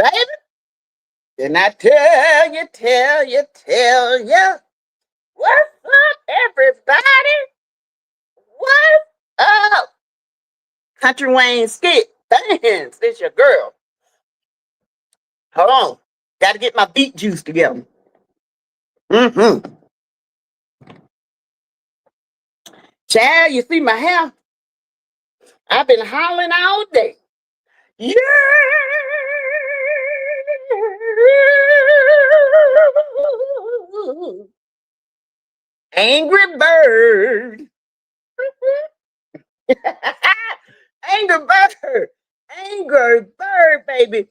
Baby, didn't I tell you, what's up, everybody? What's up? Country Wayne Skit, thanks, it's your girl. Hold on, got to get my beet juice together. Mm-hmm. Child, you see my hair? I've been hollering all day. Yeah. Angry bird. Angry bird. Angry bird, baby.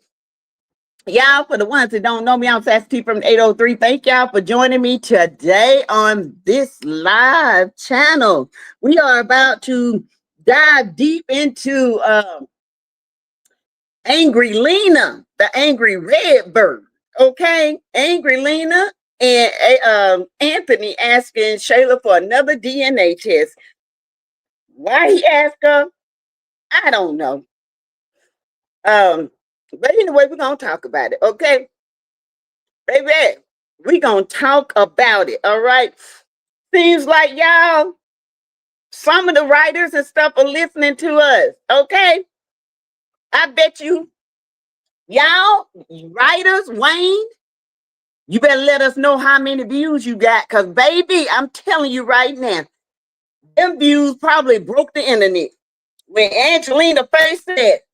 Y'all, for the ones that don't know me, I'm SASSYTEA from 803. Thank y'all for joining me today on this live channel. We are about to dive deep into Angry Lena, the angry red bird. Okay, Angry Lena and Anthony asking Shayla for another DNA test. Why he asked her, I don't know. But anyway, we're gonna talk about it, okay? Baby, we're gonna talk about it, all right? Seems like y'all, some of the writers and stuff are listening to us, okay? I bet you, y'all, writers, Wayne, you better let us know how many views you got, because baby, I'm telling you right now, them views probably broke the internet. When Angelina faced it,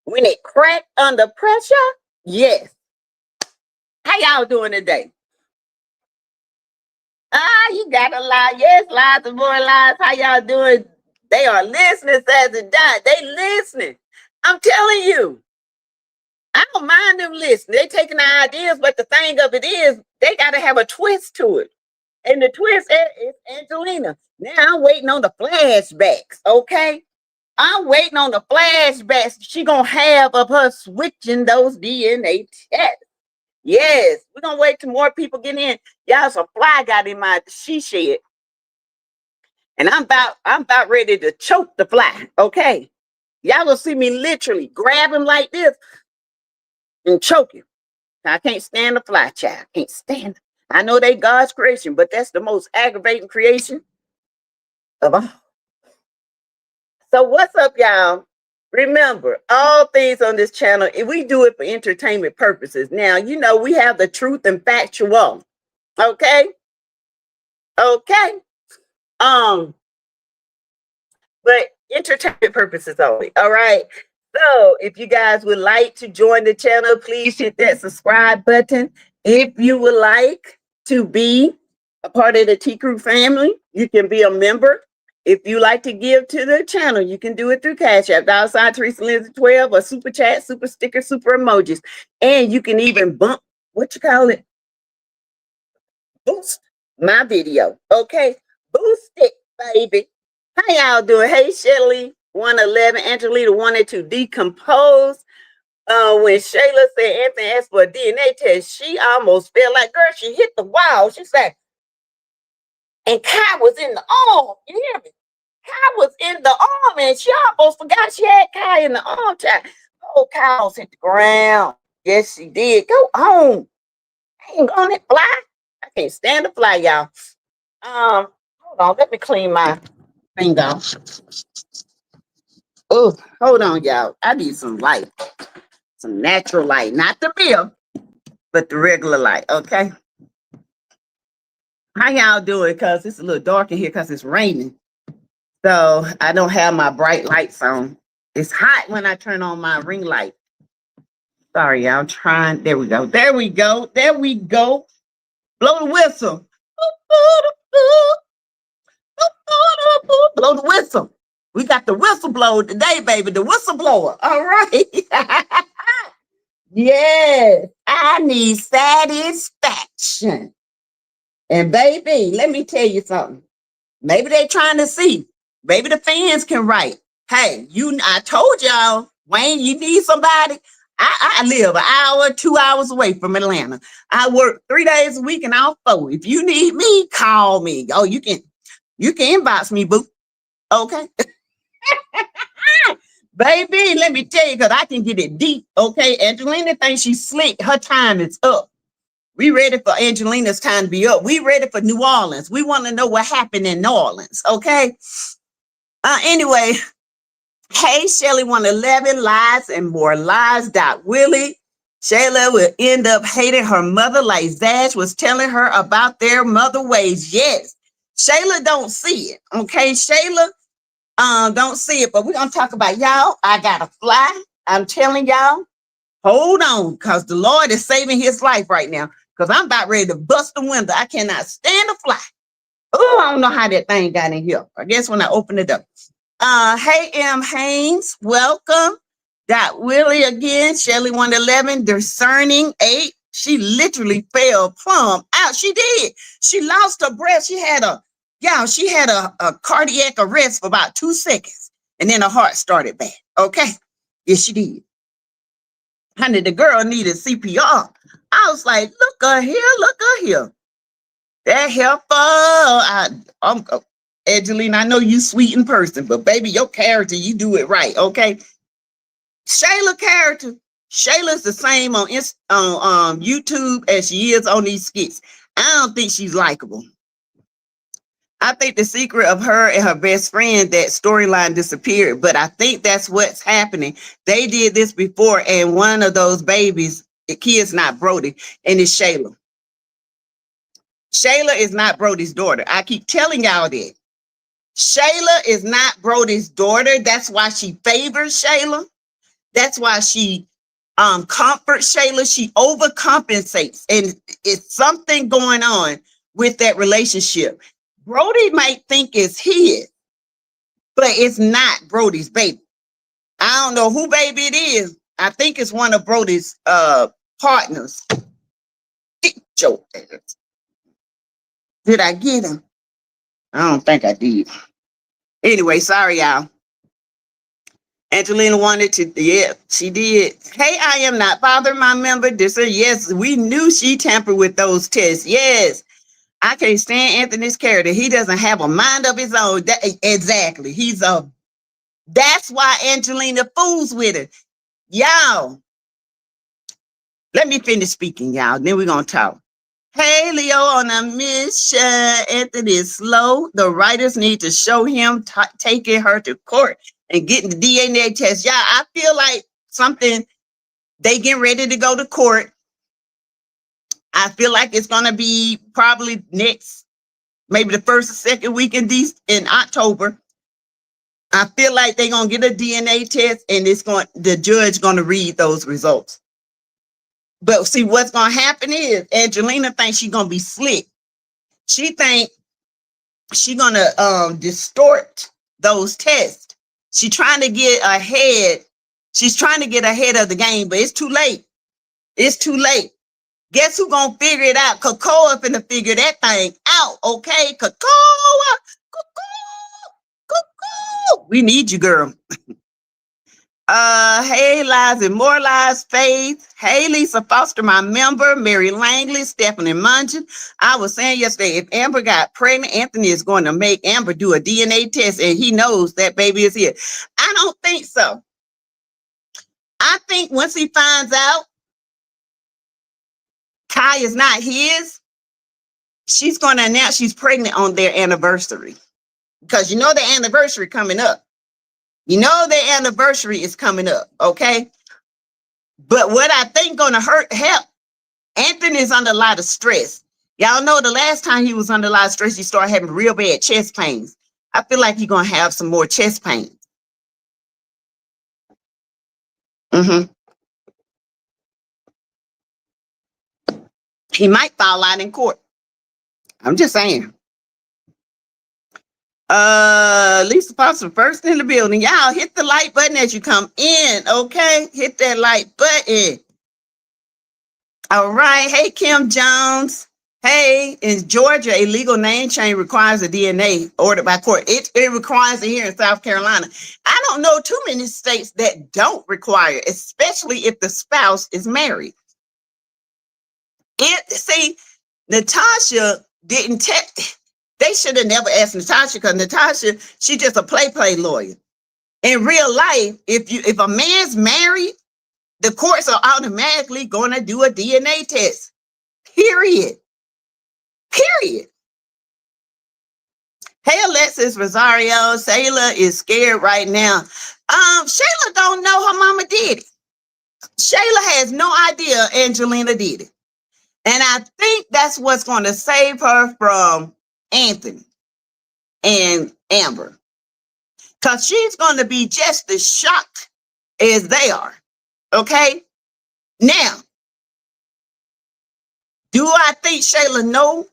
when it cracked under pressure, yes. How y'all doing today? You gotta lie. Yes, lies and more lies. How y'all doing? They are listening, says it done. They listening. I'm telling you. I don't mind them listening. They taking the ideas, but the thing of it is, they gotta have a twist to it. And the twist is Angelina. Now I'm waiting on the flashbacks, okay? I'm waiting on the flashbacks she gonna have of her switching those DNA tests. Yes, we're gonna wait till more people get in. Y'all, some fly got in my she shed. And I'm about ready to choke the fly. Okay. Y'all will see me literally grab him like this and choke him. I can't stand the fly, child. Can't stand it. I know they God's creation, but that's the most aggravating creation of all. So what's up, y'all? Remember, all things on this channel, if we do it for entertainment purposes. Now, you know, we have the truth and factual. Okay? Okay. But entertainment purposes only. All right. So if you guys would like to join the channel, please hit that subscribe button. If you would like to be a part of the T Crew family, you can be a member. If you like to give to the channel, you can do it through Cash App, $ Teresa Lindsay 12, or super chat, super sticker, super emojis. And you can even bump, what you call it? Boost my video. Okay. Boost it, baby. How y'all doing? Hey, Shayla 111, Angelina wanted to decompose. When Shayla said Anthony asked for a DNA test, she almost felt like, girl, she hit the wall. She said, and Kai was in the arm. You hear me? Kai was in the arm, and she almost forgot she had Kai in the arm. Oh, Kai almost hit the ground. Yes, she did. Go on. I ain't gonna fly. I can't stand the fly, y'all. Hold on. Let me clean my finger. Oh, hold on, y'all. I need some light. Some natural light. Not the bill, but the regular light, okay? How y'all doing? Because it's a little dark in here because it's raining. So I don't have my bright lights on. It's hot when I turn on my ring light. Sorry, y'all. Trying. There we go. There we go. There we go. Blow the whistle. Blow the whistle. We got the whistleblower today, baby. The whistleblower. All right. Yes. I need satisfaction. And baby, let me tell you something. Maybe they're trying to see. Maybe the fans can write. Hey, I told y'all, Wayne, you need somebody. I live an hour, 2 hours away from Atlanta. I work 3 days a week and I'm 4. If you need me, call me. Oh, you can inbox me, boo. Okay. Baby, let me tell you, because I can get it deep. Okay, Angelina thinks she's slick. Her time is up. We ready for Angelina's time to be up. We ready for New Orleans. We want to know what happened in New Orleans. Okay. Anyway, hey, Shelly 111 lies and more lies. Willie. Shayla will end up hating her mother like Zash was telling her about their mother ways. Yes. Shayla don't see it. Okay. Shayla don't see it. But we're gonna talk about y'all. I gotta fly. I'm telling y'all, hold on, because the Lord is saving his life right now. Because I'm about ready to bust the window. I cannot stand to fly. Oh, I don't know how that thing got in here. I guess when I open it up. Hey, M. Haynes, welcome. Willie again, Shelly 111, discerning 8. She literally fell plumb out. She did. She lost her breath. She had a cardiac arrest for about 2 seconds. And then her heart started back. Okay. Yes, she did. Honey, the girl needed CPR. I was like, look her here. That helpful. Angelina, I know you sweet in person, but baby, your character, you do it right, okay? Shayla character, Shayla's the same on YouTube as she is on these skits. I don't think she's likable. I think the secret of her and her best friend, that storyline disappeared, but I think that's what's happening. They did this before, and one of those babies, the kid's not Brody, and it's Shayla. Shayla is not Brody's daughter. I keep telling y'all that. Shayla is not Brody's daughter. That's why she favors Shayla. That's why she comforts Shayla. She overcompensates. And it's something going on with that relationship. Brody might think it's his, but it's not Brody's baby. I don't know who baby it is. I think it's one of Brody's partners. Get your ass. Did I get him? I don't think I did. Anyway, sorry, y'all. Angelina wanted to, yeah, she did. Hey, I am not bothering my member. Yes, we knew she tampered with those tests. Yes, I can't stand Anthony's character. He doesn't have a mind of his own. Exactly. That's why Angelina fools with it. Y'all, let me finish speaking, y'all. Then we're going to talk. Hey, Leo on a mission. Anthony is slow. The writers need to show him taking her to court and getting the DNA test. Yeah, I feel like something, they getting ready to go to court. I feel like it's going to be probably next, maybe the first or second week in October. I feel like they're going to get a DNA test and the judge going to read those results. But see, what's going to happen is Angelina thinks she's going to be slick. She thinks she's going to distort those tests. She's trying to get ahead. She's trying to get ahead of the game, but it's too late. It's too late. Guess who's going to figure it out? Cocoa finna figure that thing out, okay? Cocoa. We need you, girl. Hey, Lies and More Lies, Faith. Hey, Lisa Foster, my member. Mary Langley, Stephanie Mungeon. I was saying yesterday, if Amber got pregnant, Anthony is going to make Amber do a DNA test, and he knows that baby is here. I don't think so. I think once he finds out Kai is not his, she's going to announce she's pregnant on their anniversary. Because you know the anniversary coming up. You know their anniversary is coming up, okay? But what I think gonna help, Anthony's under a lot of stress. Y'all know the last time he was under a lot of stress, he started having real bad chest pains. I feel like he's gonna have some more chest pains. He might fall out in court. I'm just saying. Lisa Foster, first in the building. Y'all hit the like button as you come in, okay? Hit that like button. All right. Hey, Kim Jones. Hey, in Georgia, a legal name change requires a DNA ordered by court. It requires it here in South Carolina. I don't know too many states that don't require, especially if the spouse is married. See, Natasha didn't they should have never asked Natasha, because Natasha, she's just a play lawyer. In real life, if a man's married, the courts are automatically going to do a DNA test. Period. Period. Hey, Alexis Rosario, Shayla is scared right now. Shayla don't know her mama did it. Shayla has no idea Angelina did it. And I think that's what's going to save her from Anthony and Amber. Because she's going to be just as shocked as they are. Okay? Now, do I think Shayla know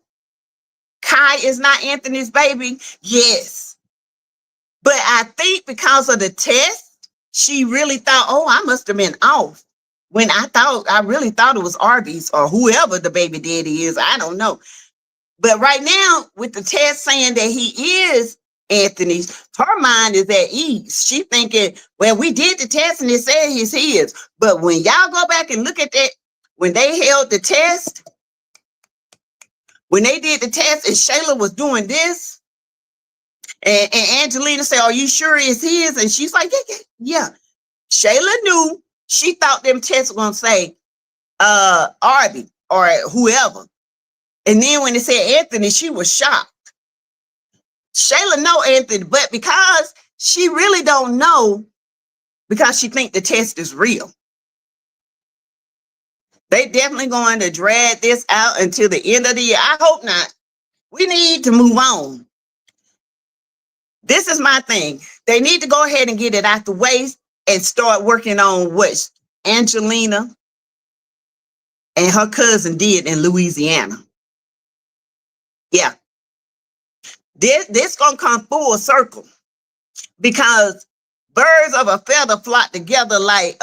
Kai is not Anthony's baby? Yes. But I think because of the test, she really thought, oh, I must have been off. When I really thought it was Arby's or whoever the baby daddy is. I don't know. But right now, with the test saying that he is Anthony's, her mind is at ease. She thinking, well, we did the test and it said he's his. But when y'all go back and look at that, when they held the test, when they did the test and Shayla was doing this, and Angelina said, are you sure it's his? And she's like, yeah. Shayla knew. She thought them tests were going to say Arby or whoever. And then when it said Anthony, she was shocked. Shayla know Anthony, but because she really don't know, because she think the test is real. They definitely going to drag this out until the end of the year. I hope not. We need to move on. This is my thing. They need to go ahead and get it out the way and start working on what Angelina and her cousin did in Louisiana. Yeah. This gonna come full circle because birds of a feather flock together, like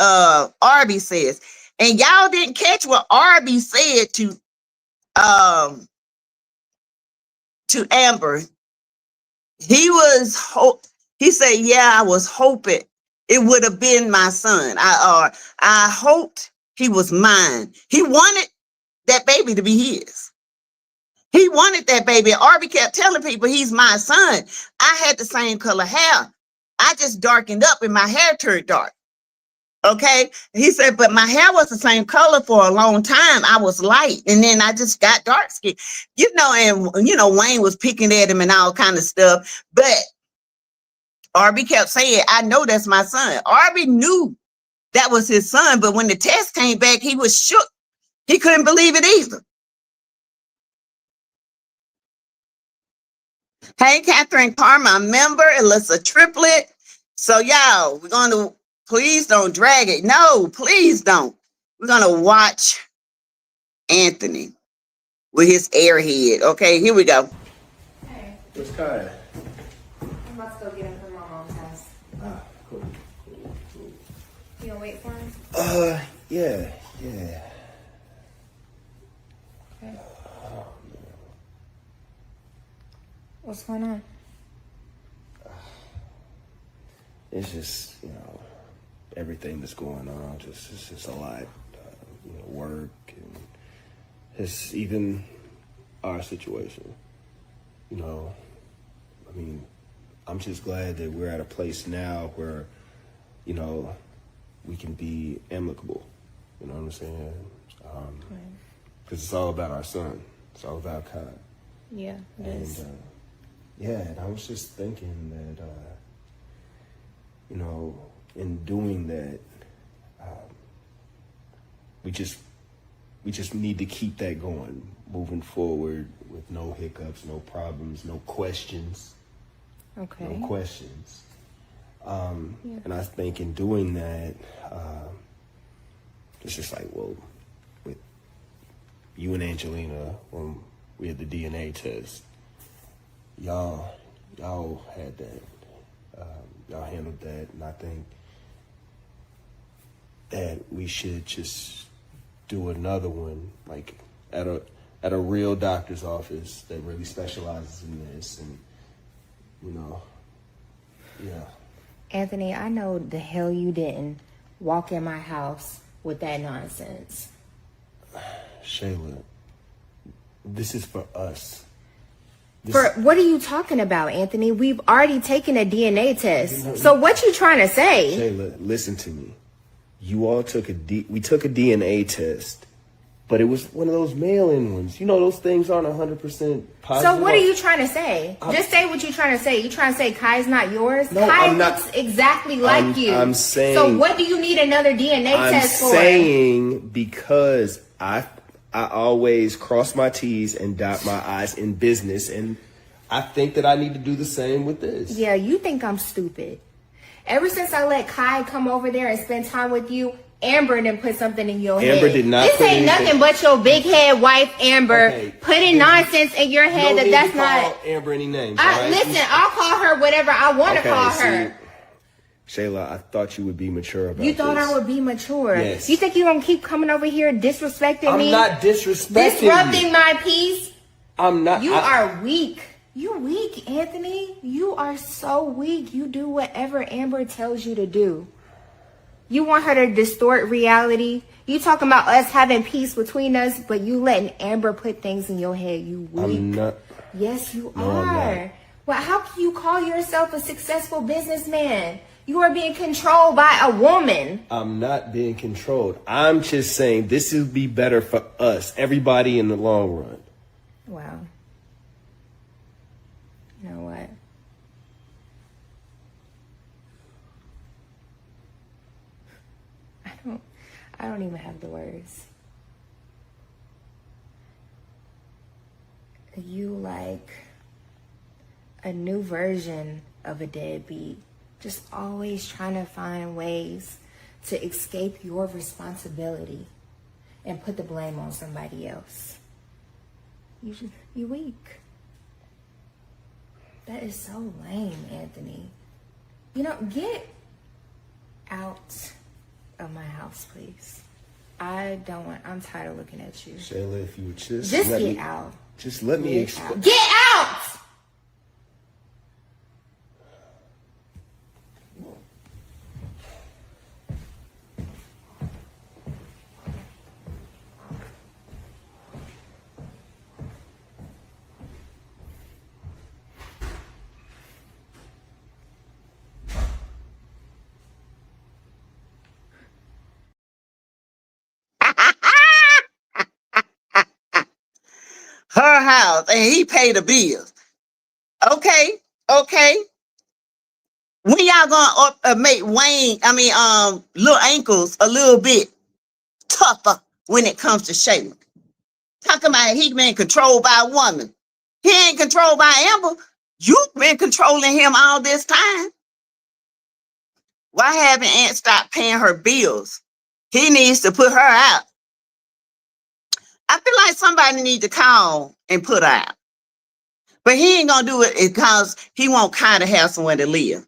Arby says. And y'all didn't catch what Arby said to Amber. He said, yeah, I was hoping it would have been my son. I hoped he was mine. He wanted that baby to be his. He wanted that baby. Arby kept telling people he's my son. I had the same color hair. I just darkened up and my hair turned dark. Okay. He said, but my hair was the same color for a long time. I was light. And then I just got dark skin, and Wayne was picking at him and all kind of stuff. But Arby kept saying, I know that's my son. Arby knew that was his son. But when the test came back, he was shook. He couldn't believe it either. Hey, Catherine Karma, member, Alyssa Triplet. So, y'all, we're going to, please don't drag it. No, please don't. We're going to watch Anthony with his airhead. Okay, here we go. Hey. What's Kai? I'm about to go get him from my mom's house. Ah, cool. You gonna wait for him? Yeah. Okay. What's going on? It's just, everything that's going on. It's just a lot. Work and it's even our situation. I'm just glad that we're at a place now where, we can be amicable. You know what I'm saying? Because it's all about our son. It's all about Kai. Yeah, it is. And I was just thinking that, in doing that, we just need to keep that going, moving forward with no hiccups, no problems, no questions. Okay. No questions. And I think in doing that, it's just like, well, with you and Angelina, when we had the DNA test, y'all had that. Y'all handled that, and I think that we should just do another one, like at a real doctor's office that really specializes in this, and yeah. Anthony, I know the hell you didn't walk in my house with that nonsense. Shayla, this is for us. For what are you talking about, Anthony? We've already taken a DNA test. So what you trying to say? Shayla, listen to me. You all took we took a DNA test, but it was one of those mail-in ones. You know, those things aren't 100% positive. So what are you trying to say? Just say what you're trying to say. You trying to say Kai's not yours? No, Kai I'm not. looks exactly like you. I'm saying. So what do you need another DNA test for? I'm saying because I always cross my T's and dot my I's in business, and I think that I need to do the same with this. Yeah, you think I'm stupid. Ever since I let Kai come over there and spend time with you, Amber done put something in your head. Amber did not. This ain't nothing but your big head wife, Amber, putting nonsense in your head No that need that's to not. call Amber any names. Listen, I'll call her whatever I want to call her. Shayla, I thought you would be mature about this. You thought I would be mature. Yes. You think you're going to keep coming over here disrespecting me? I'm not disrespecting Disrupting you. my peace? I'm not. You are weak. You're weak, Anthony. You are so weak. You do whatever Amber tells you to do. You want her to distort reality. You talking about us having peace between us, but you letting Amber put things in your head. You weak. I'm not. Yes, you No, are. I'm not. Well, how can you call yourself a successful businessman? You are being controlled by a woman. I'm not being controlled. I'm just saying this would be better for us, everybody in the long run. Wow. You know what? I don't even have the words. You like a new version of a deadbeat, just always trying to find ways to escape your responsibility and put the blame on somebody else. You weak. That is so lame, Anthony. You know, get out of my house, please. I'm tired of looking at you. Shayla, if you would just get out. Just let me explain. Get out! Her house, and he paid the bills. Okay. When y'all gonna make little ankles a little bit tougher when it comes to Shayla? Talking about he been controlled by a woman. He ain't controlled by Amber. You've been controlling him all this time. Why haven't Aunt stopped paying her bills? He needs to put her out. I feel like somebody needs to call and put her out. But he ain't gonna do it because he want Kai to have somewhere to live.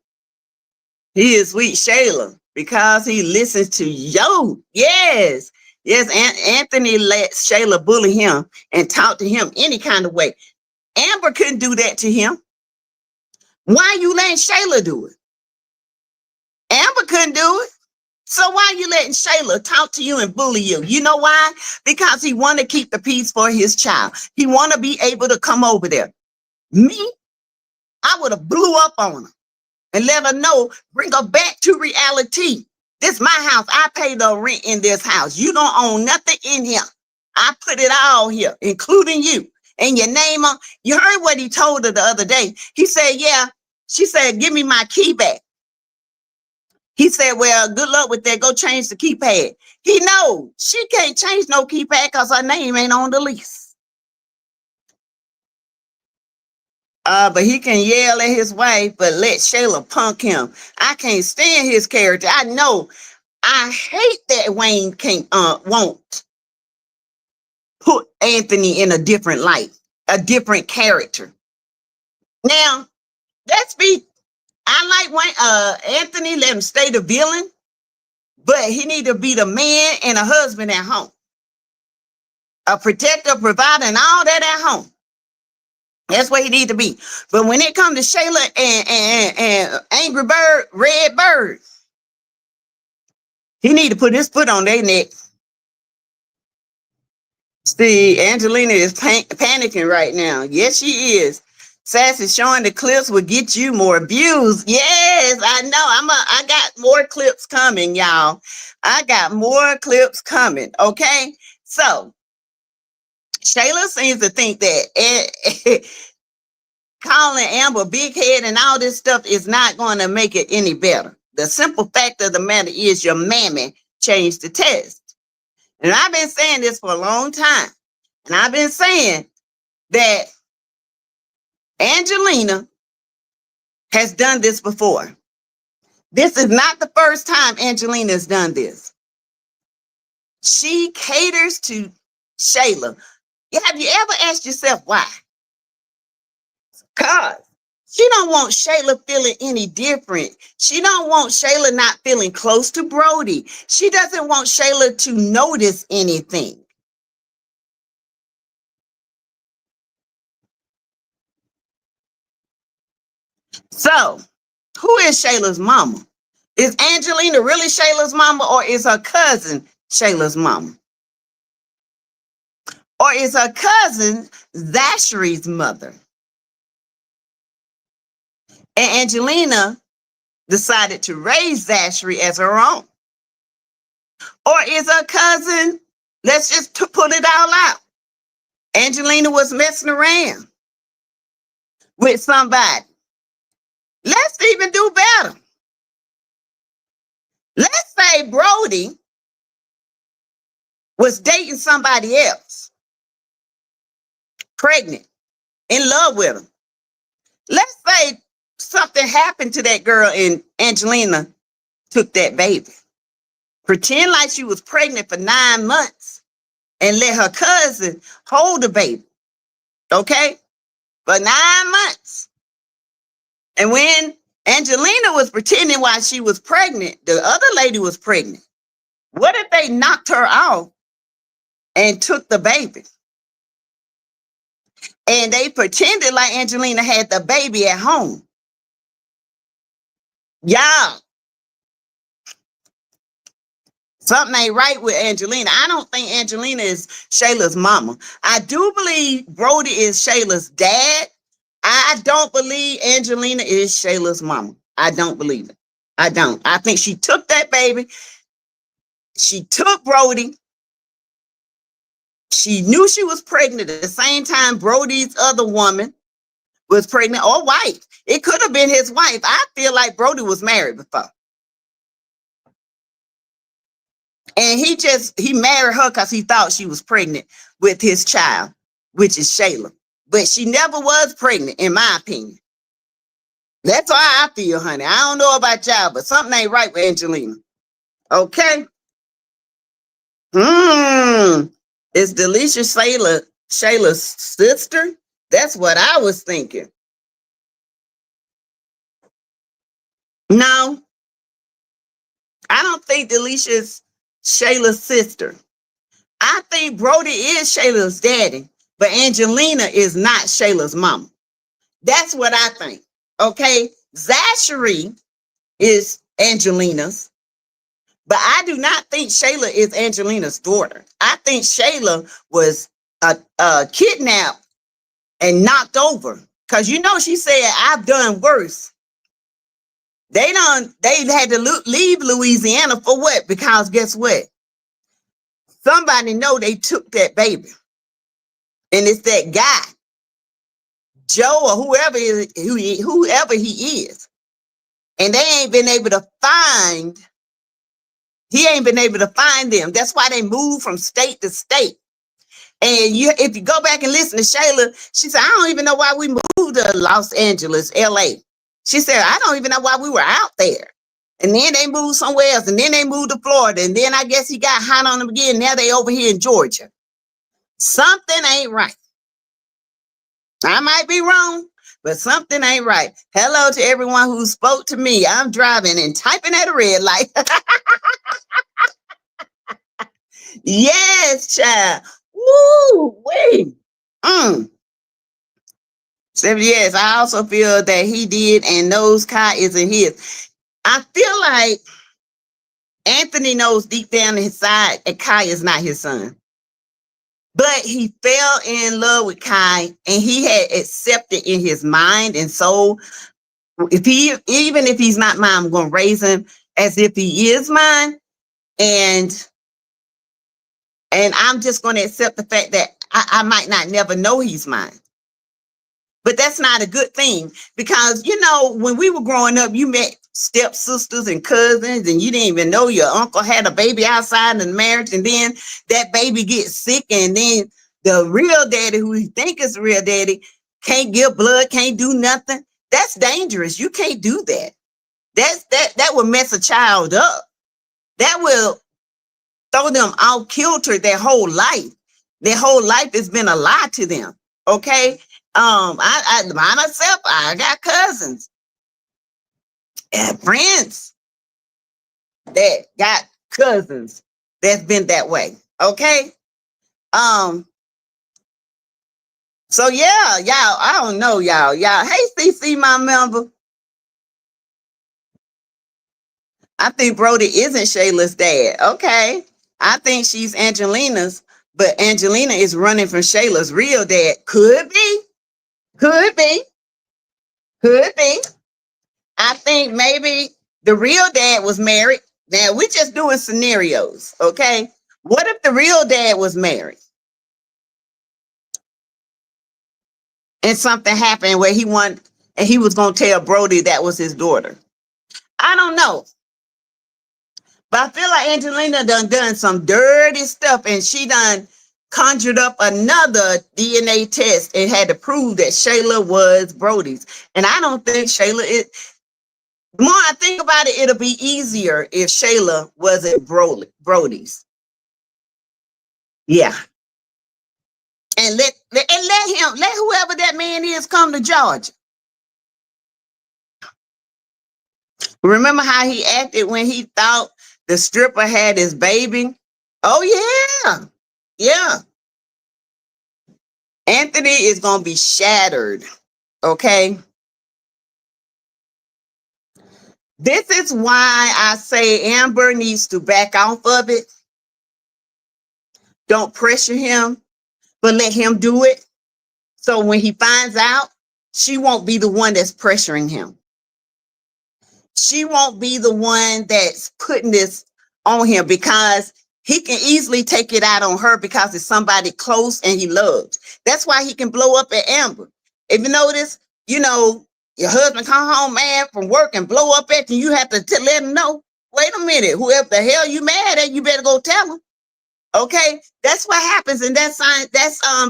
He is sweet Shayla because he listens to you. Yes, Anthony let Shayla bully him and talk to him any kind of way. Amber couldn't do that to him. Why you letting Shayla do it? Amber couldn't do it. So why you letting Shayla talk to you and bully you? You know why? Because he want to keep the peace for his child. He want to be able to come over there. Me, I would have blew up on her and let her know, bring her back to reality. This my house. I pay the rent in this house. You don't own nothing in here. I put it all here, including you. And your name on. You heard what he told her the other day. He said, yeah. She said, give me my key back. He said, well, good luck with that. Go change the keypad. He knows she can't change no keypad because her name ain't on the lease. But he can yell at his wife, but let Shayla punk him. I can't stand his character. I know. I hate that Wayne won't put Anthony in a different light, a different character. Now, I like Wayne, Anthony, let him stay the villain, but he need to be the man and a husband at home. A protector, provider, and all that at home. That's what he need to be. But when it comes to Shayla and Angry Bird, Red Bird, he need to put his foot on their neck. See, Angelina is panicking right now. Yes, she is. Sassy showing the clips will get you more views. Yes, I know. I got more clips coming, y'all. I got more clips coming. Okay. So Shayla seems to think that calling Amber big head and all this stuff is not going to make it any better. The simple fact of the matter is your mammy changed the test. And I've been saying this for a long time. And I've been saying that Angelina has done this before. This is not the first time Angelina has done this. She caters to Shayla. Have you ever asked yourself why? Because she don't want Shayla feeling any different. She don't want Shayla not feeling close to Brody. She doesn't want Shayla to notice anything. So, who is Shayla's mama? Is Angelina really Shayla's mama, or is her cousin Shayla's mama? Or is her cousin Zashary's mother? And Angelina decided to raise Zashary as her own. Or is her cousin, let's just put it all out. Angelina was messing around with somebody. Let's even do better. Let's say Brody was dating somebody else, pregnant, in love with him. Let's say something happened to that girl and Angelina took that baby. Pretend like she was pregnant for 9 months and let her cousin hold the baby. Okay? For 9 months. And when Angelina was pretending while she was pregnant, the other lady was pregnant. What if they knocked her off and took the baby? And they pretended like Angelina had the baby at home. Y'all, something ain't right with Angelina. I don't think Angelina is Shayla's mama. I do believe Brody is Shayla's dad. I don't believe Angelina is Shayla's mama. I don't believe it. I don't. I think she took that baby. She took Brody. She knew she was pregnant at the same time Brody's other woman was pregnant, or wife. It could have been his wife. I feel like Brody was married before. And he married her because he thought she was pregnant with his child, which is Shayla. But she never was pregnant, in my opinion. That's how I feel, honey. I don't know about y'all, but something ain't right with Angelina. Okay? Is Delisha Shayla's sister? That's what I was thinking. No, I don't think Delicia's Shayla's sister. I think Brody is Shayla's daddy, but Angelina is not Shayla's mama. That's what I think. Okay, Zachary is Angelina's, but I do not think Shayla is Angelina's daughter. I think Shayla was kidnapped and knocked over, because she said, I've done worse. They had to leave Louisiana for what? Because guess what? Somebody know they took that baby. And it's that guy, Joe, or whoever he is. And he ain't been able to find them. That's why they moved from state to state. And if you go back and listen to Shayla, she said, I don't even know why we moved to Los Angeles, LA. She said, I don't even know why we were out there. And then they moved somewhere else. And then they moved to Florida. And then I guess he got hot on them again. Now they over here in Georgia. Something ain't right. I might be wrong, but something ain't right. Hello to everyone who spoke to me. I'm driving and typing at a red light. Yes, child. Woo, wait. So yes, I also feel that he did and knows Kai isn't his. I feel like Anthony knows deep down inside that Kai is not his son. But he fell in love with Kai, and he had accepted in his mind and soul, even if he's not mine, I'm going to raise him as if he is mine. And I'm just going to accept the fact that I might not never know he's mine. But that's not a good thing, because, you know, when we were growing up, you met stepsisters and cousins, and you didn't even know your uncle had a baby outside of the marriage, and then that baby gets sick, and then the real daddy, who you think is the real daddy, can't give blood, can't do nothing. That's dangerous. You can't do that. That will mess a child up. That will throw them off kilter their whole life. Their whole life has been a lie to them. Okay. I by myself, I got cousins and friends that got cousins that's been that way. Okay. So yeah, y'all, I don't know, y'all. Hey, CC, my member. I think Brody isn't Shayla's dad. Okay. I think she's Angelina's, but Angelina is running from Shayla's real dad. Could be. Could be. Could be. I think maybe the real dad was married. Now, we're just doing scenarios, okay? What if the real dad was married and something happened where he was going to tell Brody that was his daughter? I don't know. But I feel like Angelina done some dirty stuff, and she done conjured up another DNA test and had to prove that Shayla was Brody's. And I don't think Shayla is. The more I think about it, it'll be easier if Shayla wasn't Brody's. Yeah. And let whoever that man is come to Georgia. Remember how he acted when he thought the stripper had his baby? Oh yeah. Yeah. Anthony is gonna be shattered. Okay. This is why I say Amber needs to back off of it. Don't pressure him, but let him do it. So when he finds out, she won't be the one that's pressuring him. She won't be the one that's putting this on him, because he can easily take it out on her because it's somebody close and he loves. That's why he can blow up at Amber. If you notice, you know, your husband come home mad from work and blow up at you, you have to let him know, wait a minute, whoever the hell you mad at, you better go tell him. Okay, that's what happens, and that's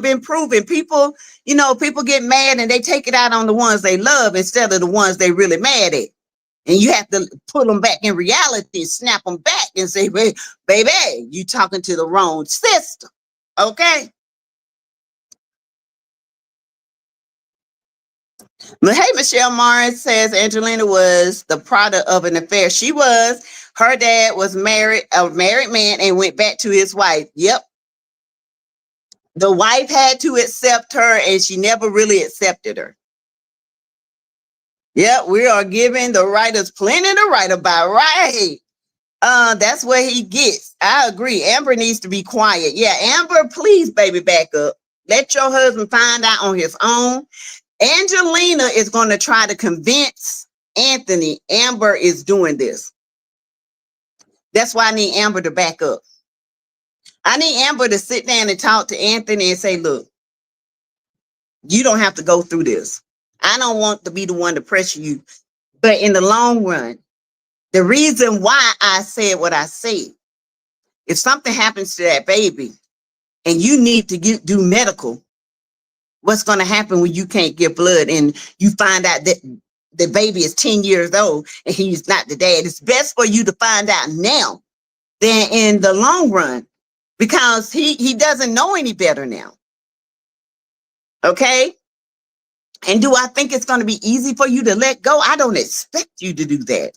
been proven. People, you know, people get mad and they take it out on the ones they love instead of the ones they really mad at. And you have to put them back in reality, snap them back and say, hey, baby, you talking to the wrong sister. Okay. But hey, Michelle Morris says Angelina was the product of an affair. She was. Her dad was a married man, and went back to his wife. Yep. The wife had to accept her, and she never really accepted her. Yep, we are giving the writers plenty to write about, right? That's what he gets. I agree. Amber needs to be quiet. Yeah, Amber, please, baby, back up. Let your husband find out on his own. Angelina is going to try to convince Anthony Amber is doing this. That's why I need Amber to back up. I need Amber to sit down and talk to Anthony and say, look, you don't have to go through this. I don't want to be the one to pressure you. But in the long run, the reason why I said what I said, if something happens to that baby and you need to do medical, what's going to happen when you can't get blood and you find out that the baby is 10 years old and he's not the dad? It's best for you to find out now than in the long run, because he doesn't know any better now. Okay? And do I think it's going to be easy for you to let go? I don't expect you to do that.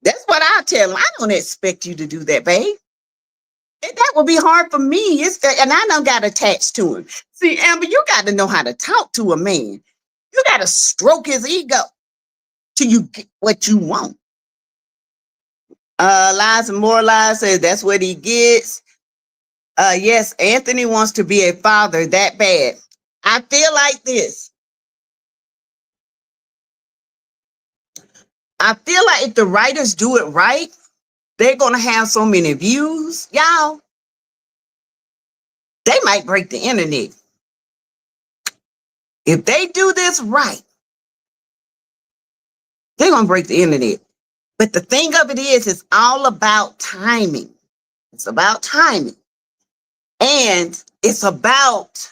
That's what I tell him. I don't expect you to do that, babe. And that would be hard for me. And I done got attached to him. See, Amber, you got to know how to talk to a man. You got to stroke his ego till you get what you want. Lies and more lies says that's what he gets. Yes, Anthony wants to be a father that bad. I feel like this. I feel like if the writers do it right, they're going to have so many views. Y'all, they might break the internet. If they do this right, they're going to break the internet. But the thing of it is, it's all about timing. It's about timing. And it's about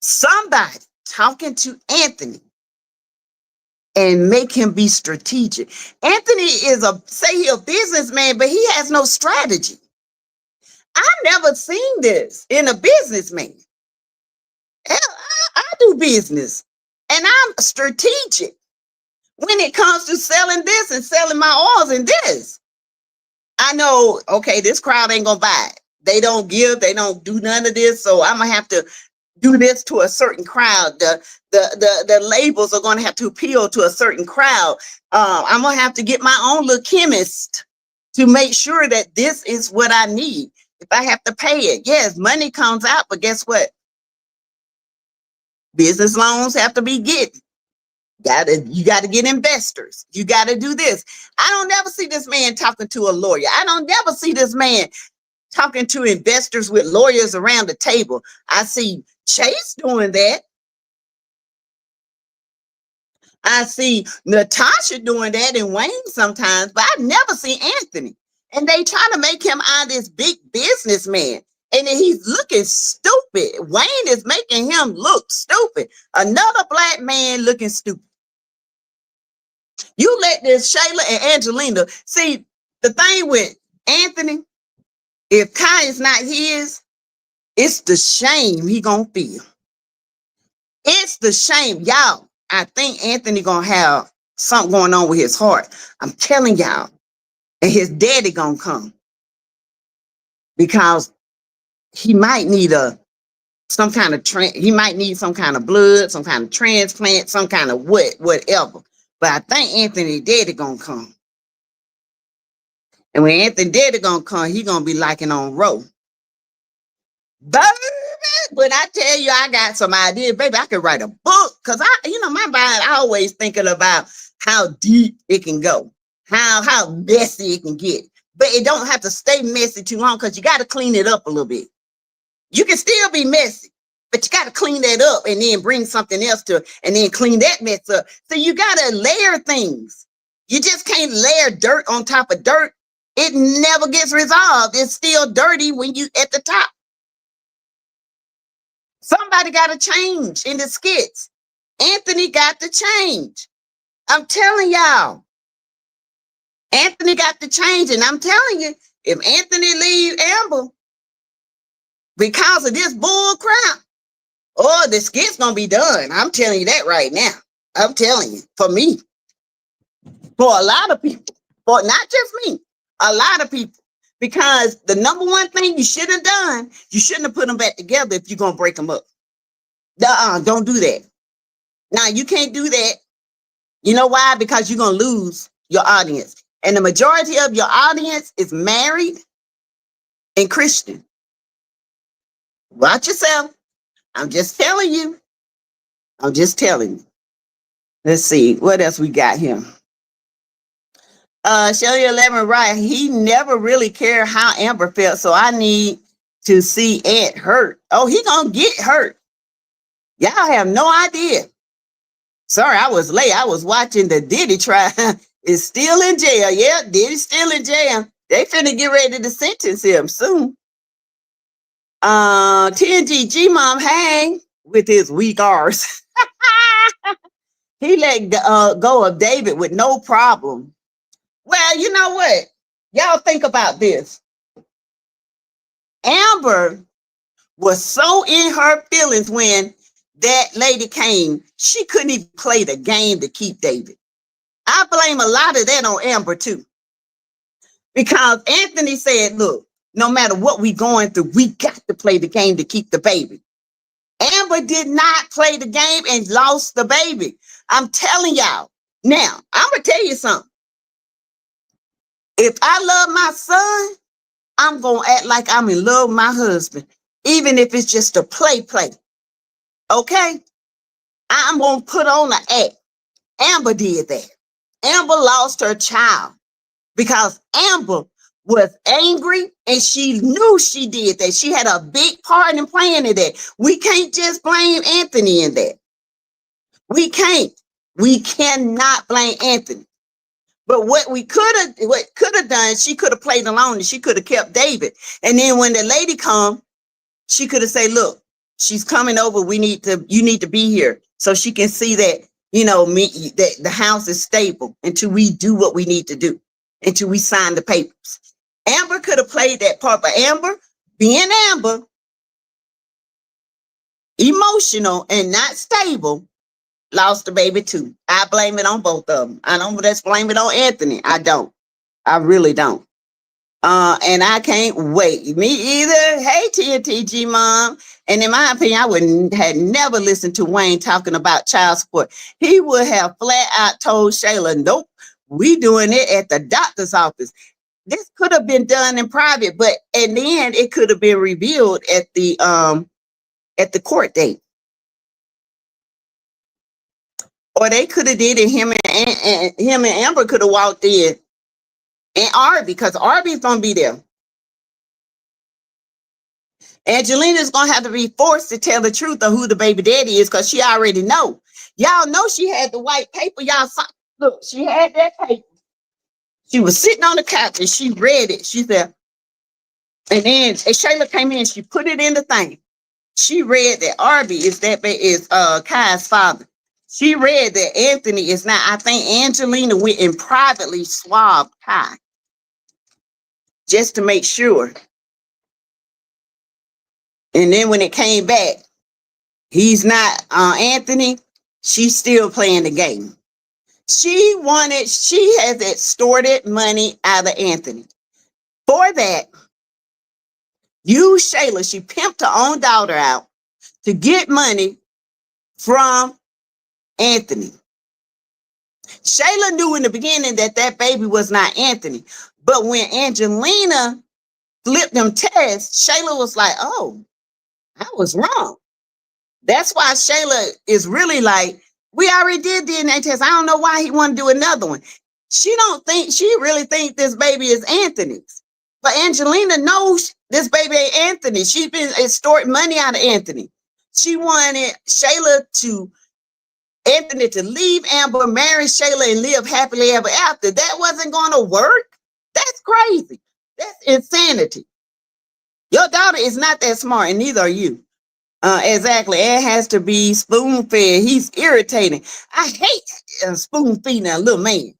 somebody talking to Anthony and make him be strategic. Anthony is say he a businessman, but he has no strategy. I've never seen this in a businessman. Hell, I do business and I'm strategic when it comes to selling this and selling my oils and this. I know, okay, this crowd ain't gonna buy it. They don't give, they don't do none of this. So I'm gonna have to do this to a certain crowd. The labels are gonna have to appeal to a certain crowd. I'm gonna have to get my own little chemist to make sure that this is what I need. If I have to pay it, yes, money comes out, but guess what? Business loans have to be getting. You gotta get investors. You gotta do this. I don't never see this man talking to a lawyer. I don't never see this man talking to investors with lawyers around the table. I see Chase doing that. I see Natasha doing that and Wayne sometimes, but I never see Anthony. And they try to make him out this big businessman. And he's looking stupid. Wayne is making him look stupid. Another black man looking stupid. You let this Shayla and Angelina see the thing with Anthony. If Kai is not his, it's the shame he gonna feel. It's the shame, y'all. I think Anthony gonna have something going on with his heart. I'm telling y'all, and his daddy gonna come because he might need some kind of he might need some kind of blood, some kind of transplant, some kind of whatever. But I think Anthony daddy gonna come. And when Anthony daddy gonna come, he gonna be liking on Roe. Baby, but I tell you, I got some ideas, baby. I could write a book because my mind, I always thinking about how deep it can go, how messy it can get. But it don't have to stay messy too long because you got to clean it up a little bit. You can still be messy, but you got to clean that up and then bring something else and then clean that mess up. So you got to layer things. You just can't layer dirt on top of dirt. It never gets resolved. It's still dirty when you at the top. Somebody got to change in the skits. Anthony got to change. I'm telling y'all. Anthony got to change. And I'm telling you, if Anthony leave Amber because of this bull crap, oh, the skit's going to be done. I'm telling you that right now. I'm telling you, for me, for a lot of people, for not just me, a lot of people. Because the number one thing you should have done, you shouldn't have put them back together if you're going to break them up. Don't do that. Now, you can't do that. You know why? Because you're going to lose your audience. And the majority of your audience is married and Christian. Watch yourself. I'm just telling you. I'm just telling you. Let's see. What else we got here? Shayla 11, right. He never really cared how Amber felt, so I need to see Ant hurt. Oh, he gonna get hurt. Y'all have no idea. Sorry, I was late. I was watching the Diddy trial. Is still in jail. Yeah, Diddy's still in jail. They finna get ready to sentence him soon. 10G G-Mom hang with his weak arse. He let go of David with no problem. Well, you know what? Y'all think about this. Amber was so in her feelings when that lady came. She couldn't even play the game to keep David. I blame a lot of that on Amber too. Because Anthony said, look, no matter what we going through, we got to play the game to keep the baby. Amber did not play the game and lost the baby. I'm telling y'all. Now, I'm going to tell you something. If I love my son, I'm going to act like I'm in love with my husband, even if it's just a play. Okay? I'm going to put on an act. Amber did that. Amber lost her child because Amber was angry and she knew she did that. She had a big part in playing in that. We can't just blame Anthony in that. We can't. We cannot blame Anthony. But what could have done, she could have played along and she could have kept David. And then when the lady come, she could have said, look, she's coming over. You need to be here so she can see that, that the house is stable until we do what we need to do, until we sign the papers. Amber could have played that part, but Amber, being Amber, emotional and not stable, lost the baby too. I blame it on both of them. I don't just blame it on Anthony. I don't. I really don't. And I can't wait. Me either. Hey, TNTG mom. And in my opinion, I had never listened to Wayne talking about child support. He would have flat out told Shayla, nope, we doing it at the doctor's office. This could have been done in private, and then it could have been revealed at the court date. Or they could have did it, him and Amber could have walked in. And Arby, because Arby's gonna be there. Angelina's gonna have to be forced to tell the truth of who the baby daddy is, because she already know. Y'all know she had the white paper. Y'all saw, look, she had that paper. She was sitting on the couch and she read it. She said, and then Shayla came in, she put it in the thing. She read that Arby is Kai's father. She read that Anthony is not. I think Angelina went and privately swabbed Kai just to make sure. And then when it came back, he's not Anthony. She's still playing the game. She has extorted money out of Anthony. For that, Shayla, she pimped her own daughter out to get money from Anthony. Shayla knew in the beginning that baby was not Anthony. But when Angelina flipped them tests, Shayla was like, oh, I was wrong. That's why Shayla is really like, we already did DNA test. I don't know why he want to do another one. She really think this baby is Anthony's. But Angelina knows this baby ain't Anthony. She's been extorting money out of Anthony. She wanted Anthony to leave Amber, marry Shayla, and live happily ever after. That wasn't going to work. That's crazy. That's insanity. Your daughter is not that smart, and neither are you. Exactly. It has to be spoon-fed. He's irritating. I hate spoon-feeding a little man.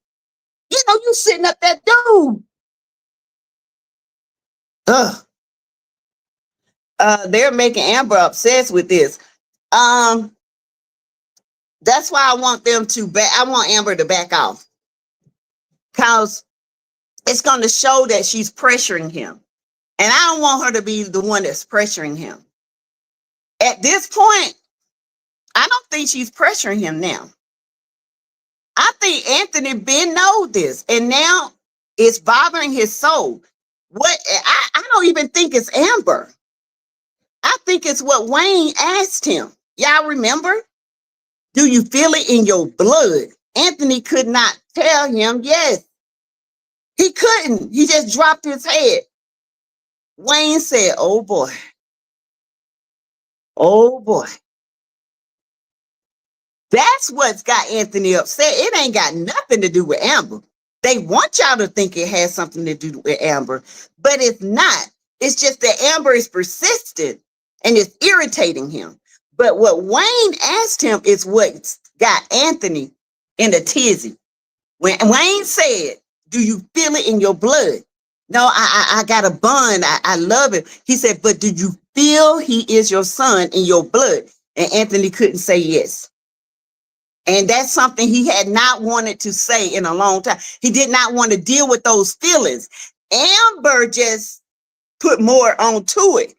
You sitting up that dude. Ugh. They're making Amber obsessed with this. That's why I want I want Amber to back off. Because it's going to show that she's pressuring him. And I don't want her to be the one that's pressuring him. At this point, I don't think she's pressuring him now. I think Anthony Ben knows this, and now it's bothering his soul. I don't even think it's Amber. I think it's what Wayne asked him. Y'all remember? Do you feel it in your blood? Anthony could not tell him yes. He couldn't. He just dropped his head. Wayne said, oh boy. Oh boy. That's what's got Anthony upset. It ain't got nothing to do with Amber. They want y'all to think it has something to do with Amber, but it's not. It's just that Amber is persistent and it's irritating him. But what Wayne asked him is what got Anthony in a tizzy. When Wayne said, do you feel it in your blood? No, I got a bond. I love it. He said, but do you feel he is your son in your blood? And Anthony couldn't say yes. And that's something he had not wanted to say in a long time. He did not want to deal with those feelings. Amber just put more onto it.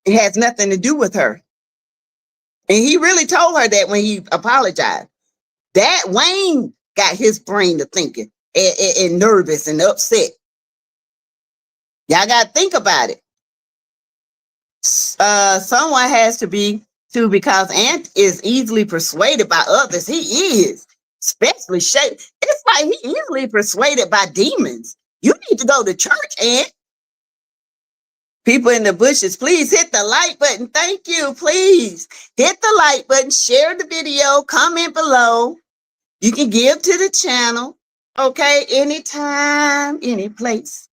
It has nothing to do with her. And he really told her that when he apologized. That Wayne got his brain to thinking and nervous and upset. Y'all got to think about it. Someone has to be too, because Ant is easily persuaded by others. He is, especially Shayla. It's like he easily persuaded by demons. You need to go to church, Ant. People in the bushes, please hit the like button. Thank you. Please hit the like button, share the video, comment below. You can give to the channel, okay? Anytime, any place.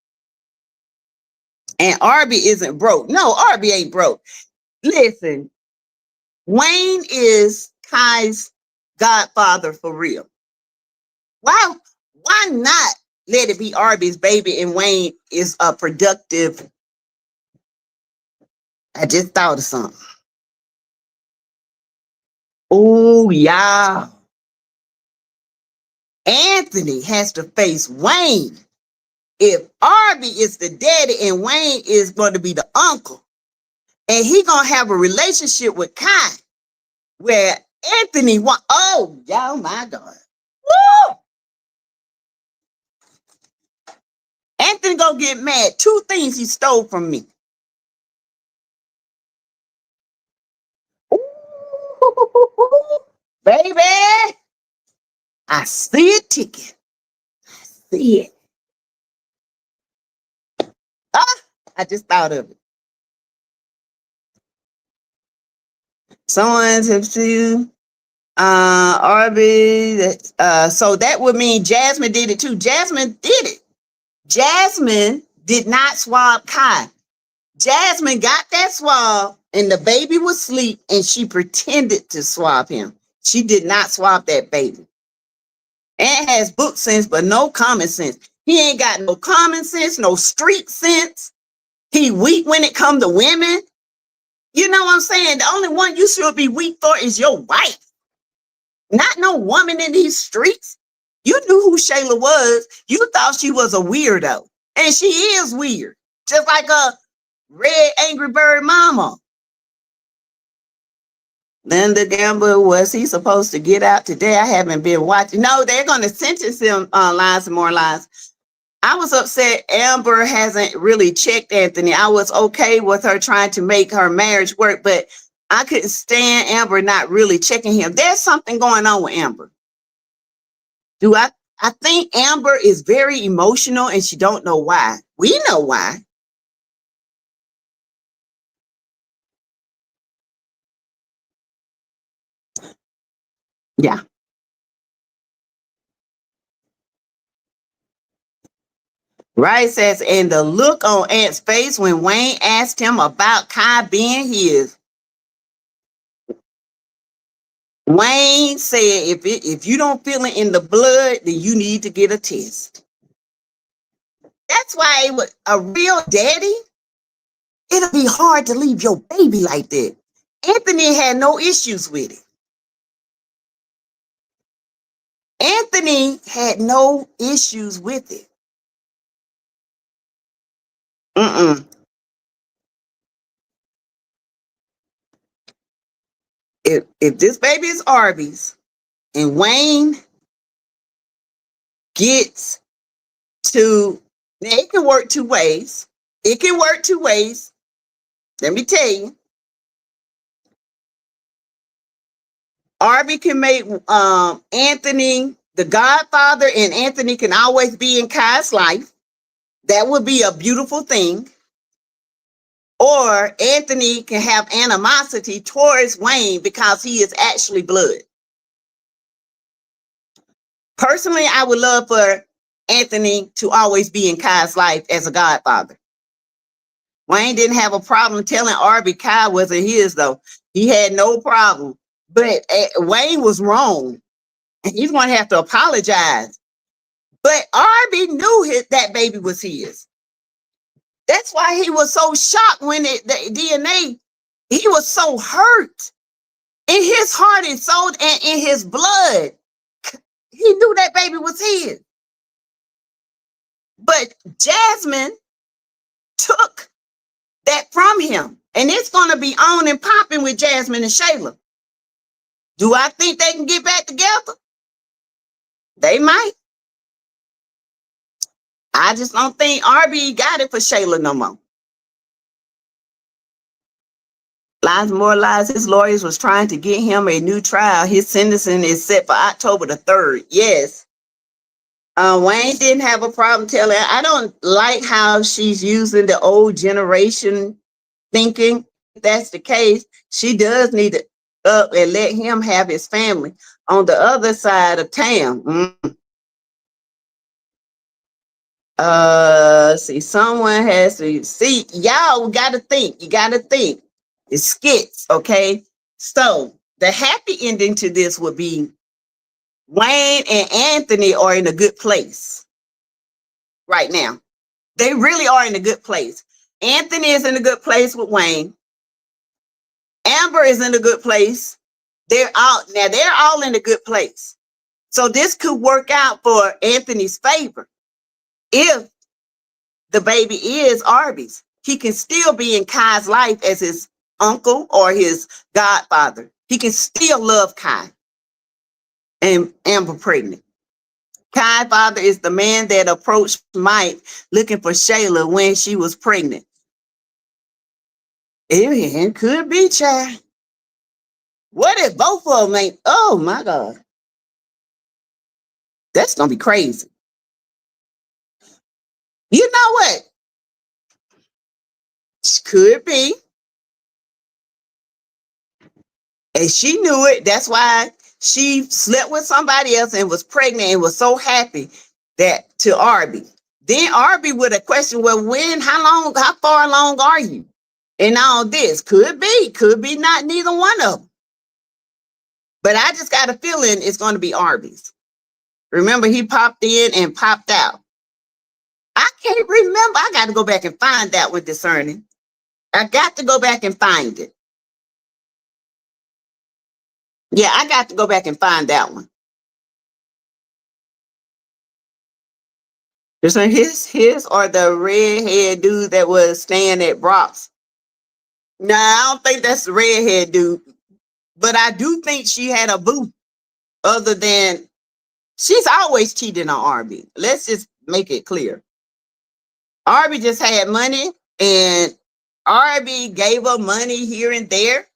And Arby isn't broke. No, Arby ain't broke. Listen, Wayne is Kai's godfather for real. Why not let it be Arby's baby and Wayne is a productive? I just thought of something. Oh, yeah. Anthony has to face Wayne. If Arby is the daddy and Wayne is going to be the uncle, and he going to have a relationship with Kai, where Anthony want, oh, yeah, my God. Woo! Anthony gonna get mad. 2 things he stole from me. Ooh, baby, I see it ticking. I see it. Ah, I just thought of it. Someone to Arby. So that would mean Jasmine did it too. Jasmine did it. Jasmine did not swab Kai. Jasmine got that swab and the baby was asleep and she pretended to swab him. She did not swab that baby. Ant has book sense, but no common sense. He ain't got no common sense, no street sense. He weak when it comes to women. You know what I'm saying? The only one you should be weak for is your wife. Not no woman in these streets. You knew who Shayla was. You thought she was a weirdo. And she is weird. Just like a red Angry Bird mama. Linda Gamble, was he supposed to get out today? I haven't been watching. No, they're going to sentence him on lies and more lies. I was upset Amber hasn't really checked Anthony. I was okay with her trying to make her marriage work, but I couldn't stand Amber not really checking him. There's something going on with Amber. I think Amber is very emotional and she don't know why. We know why. Yeah. Right says, and the look on Ant's face when Wayne asked him about Kai being his. Wayne said, if you don't feel it in the blood, then you need to get a test. That's why it was a real daddy. It'll be hard to leave your baby like that. Anthony had no issues with it. Anthony had no issues with it. If this baby is Arby's and Wayne gets to, now it can work 2 ways. It can work 2 ways. Let me tell you. Arby can make Anthony the godfather, and Anthony can always be in Kai's life. That would be a beautiful thing. Or Anthony can have animosity towards Wayne because he is actually blood. Personally, I would love for Anthony to always be in Kai's life as a godfather. Wayne didn't have a problem telling Arby Kai wasn't his, though. He had no problem. But Wayne was wrong. And he's going to have to apologize. But Arby knew that baby was his. That's why he was so shocked when the DNA, he was so hurt in his heart and soul and in his blood. He knew that baby was his. But Jasmine took that from him. And it's going to be on and popping with Jasmine and Shayla. Do I think they can get back together? They might. I just don't think RB got it for Shayla no more. Lies, more lies. His lawyers was trying to get him a new trial. His sentencing is set for October the 3rd. Yes. Wayne didn't have a problem telling. I don't like how she's using the old generation thinking. If that's the case, she does need to up and let him have his family on the other side of town. See, someone has to see. Y'all got to think. You got to think. It's skits, okay? So the happy ending to this would be Wayne and Anthony are in a good place right now. They really are in a good place. Anthony is in a good place with Wayne. Amber is in a good place. They're all in a good place. So this could work out for Anthony's favor. If the baby is Arby's, he can still be in Kai's life as his uncle or his godfather. He can still love Kai and Amber pregnant. Kai's father is the man that approached Mike looking for Shayla when she was pregnant. It could be, child. What if both of them ain't? Oh my God. That's going to be crazy. You know what? Could be. And she knew it. That's why she slept with somebody else and was pregnant and was so happy that to Arby. Then Arby would have questioned, well, how far along are you? And all this could be not neither one of them. But I just got a feeling it's going to be Arby's. Remember, he popped in and popped out. I can't remember. I got to go back and find that one discerning. I got to go back and find it. Yeah, I got to go back and find that one. So his or the redhead dude that was staying at Brock's. No, I don't think that's the redhead dude. But I do think she had a boo. Other than she's always cheating on Arby. Let's just make it clear. Arby just had money and Arby gave her money here and there.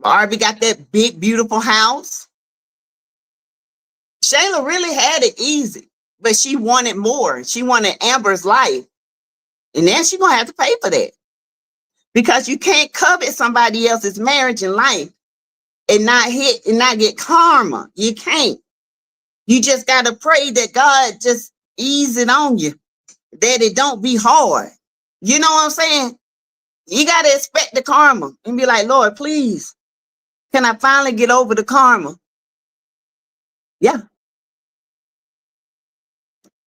Arby got that big, beautiful house. Shayla really had it easy, but she wanted more. She wanted Amber's life. And then she's going to have to pay for that. Because you can't covet somebody else's marriage and life and not get karma. You can't. You just got to pray that God just ease it on you, that it don't be hard. You know what I'm saying? You got to expect the karma and be like, Lord, please, can I finally get over the karma? Yeah.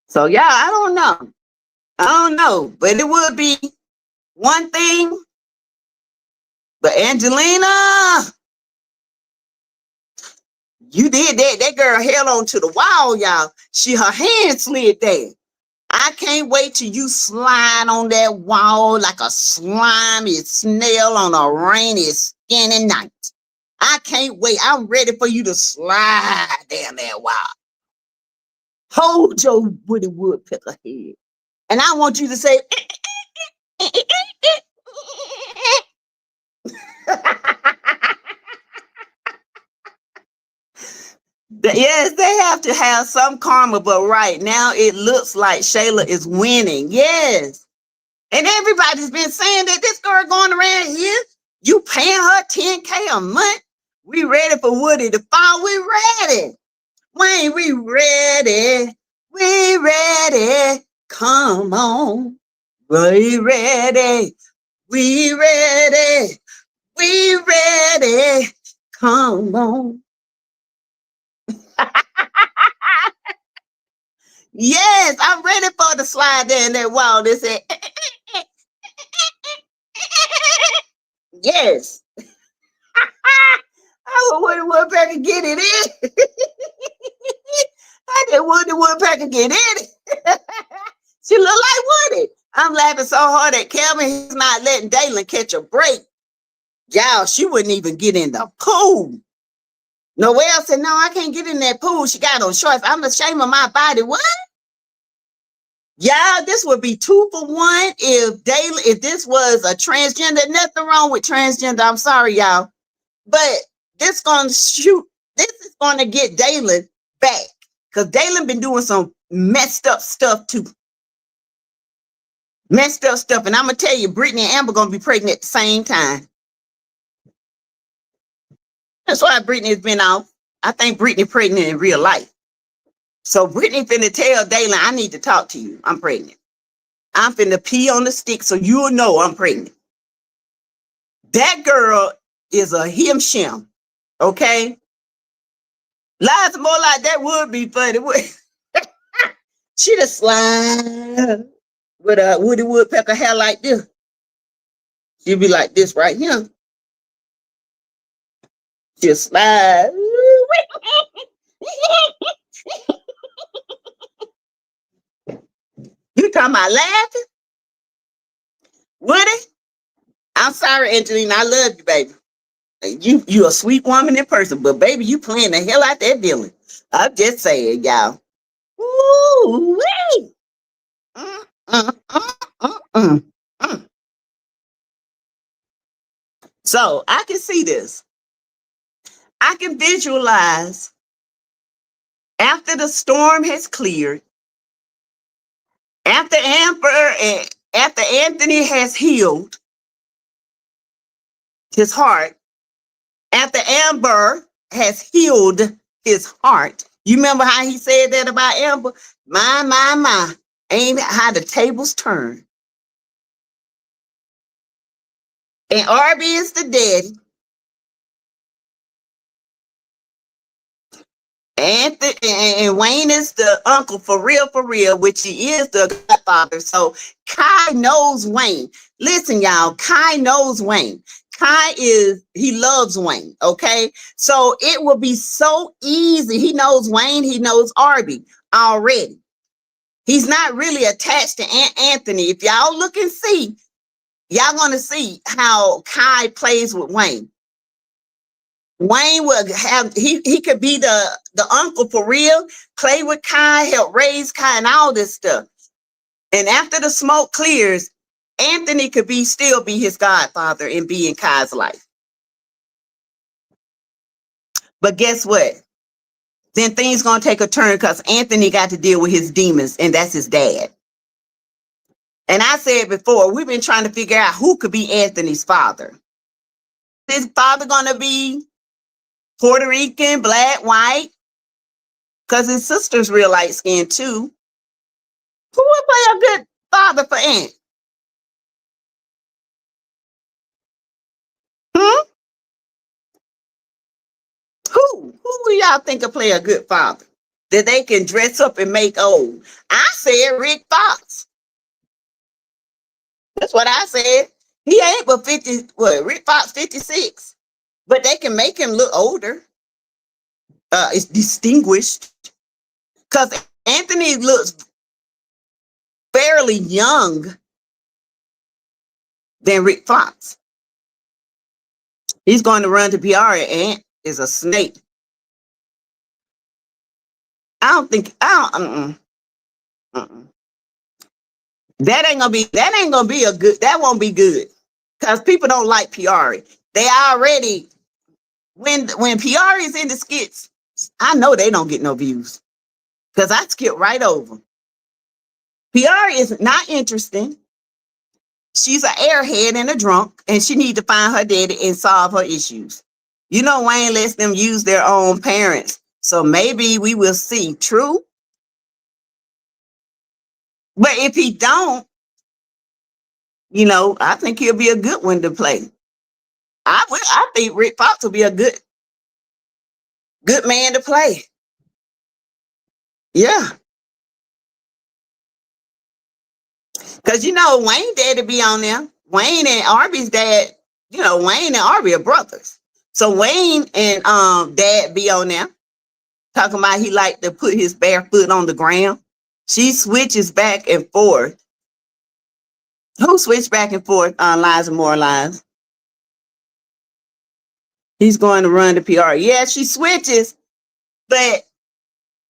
So, yeah, I don't know. But it would be one thing. But Angelina, you did that. That girl held on to the wall, y'all. Her hand slid there. I can't wait till you slide on that wall like a slimy snail on a rainy, skinny night. I can't wait. I'm ready for you to slide down that wall. Hold your woody woodpecker head. And I want you to say, yes, they have to have some karma, but right now it looks like Shayla is winning. Yes. And everybody's been saying that this girl going around here, you paying her $10K a month. We ready for Woody to fall. We ready. Wayne, we ready. We ready. Come on. We ready. We ready. We ready. Come on. Yes, I'm ready for the slide down that wall. They said, yes. I would Woody Woodpecker get it in. I did Woody Woodpecker get in it. She look like Woody. I'm laughing so hard at Kelvin. He's not letting Dalen catch a break. Y'all, she wouldn't even get in the pool. Noelle said, no, I can't get in that pool. She got on shorts. I'm ashamed of my body. What? Y'all, this would be 2-for-1 if this was a transgender. Nothing wrong with transgender. I'm sorry, y'all. But this is gonna get Dalen back. Because Dalen been doing some messed up stuff too. Messed up stuff. And I'm gonna tell you, Brittany and Amber gonna be pregnant at the same time. That's why Brittany has been off. I think Brittany pregnant in real life. So Brittany finna tell Dalen, I need to talk to you. I'm pregnant. I'm finna pee on the stick so you'll know I'm pregnant. That girl is a him shim. Okay? Lies more like that would be funny. She just slide with a Woody Woodpecker hair like this. She'll be like this right here. Just slide. You talking about laughing? Woody? I'm sorry, Angelina. I love you, baby. You a sweet woman in person, but baby, you playing the hell out that villain. I'm just saying, y'all. Ooh, wee. So I can see this. I can visualize after the storm has cleared, after Anthony has healed his heart, after Amber has healed his heart. You remember how he said that about Amber? My. Ain't how the tables turn. And Arby is the daddy. And Wayne is the uncle for real, which he is the godfather. So Kai knows Wayne. Listen, y'all, Kai knows Wayne. He loves Wayne, okay? So it will be so easy. He knows Wayne, he knows Arby already. He's not really attached to Aunt Anthony. If y'all look and see, y'all gonna see how Kai plays with Wayne. Wayne would have, he could be the uncle for real, play with Kai, help raise Kai and all this stuff. And after the smoke clears, Anthony could still be his godfather and be in Kai's life. But guess what? Then things gonna take a turn because Anthony got to deal with his demons, and that's his dad. And I said before, we've been trying to figure out who could be Anthony's father. His father gonna be Puerto Rican, black, white, because his sister's real light skinned too. Who would play a good father for Aunt? Who do y'all think will play a good father that they can dress up and make old? I said Rick Fox. That's what I said. He ain't but 50. What? Rick Fox 56, but they can make him look older. It's distinguished because Anthony looks fairly young than Rick Fox. He's going to run to Peoria. Aunt is a snake. That ain't gonna be a good. That won't be good because people don't like Peoria. They already when Peoria is in the skits, I know they don't get no views because I skip right over. Peoria is not interesting. She's an airhead and a drunk, and she need to find her daddy and solve her issues. You know, Wayne lets them use their own parents, so maybe we will see. True, but if he don't, I think he'll be a good one to play. I think Rick Fox will be a good man to play. Yeah. Because, Wayne daddy be on there. Wayne and Arby's dad, Wayne and Arby are brothers. So Wayne and dad be on there talking about he like to put his bare foot on the ground. She switches back and forth. Who switched back and forth on Lies and More Lies? He's going to run to PR. Yeah, she switches, but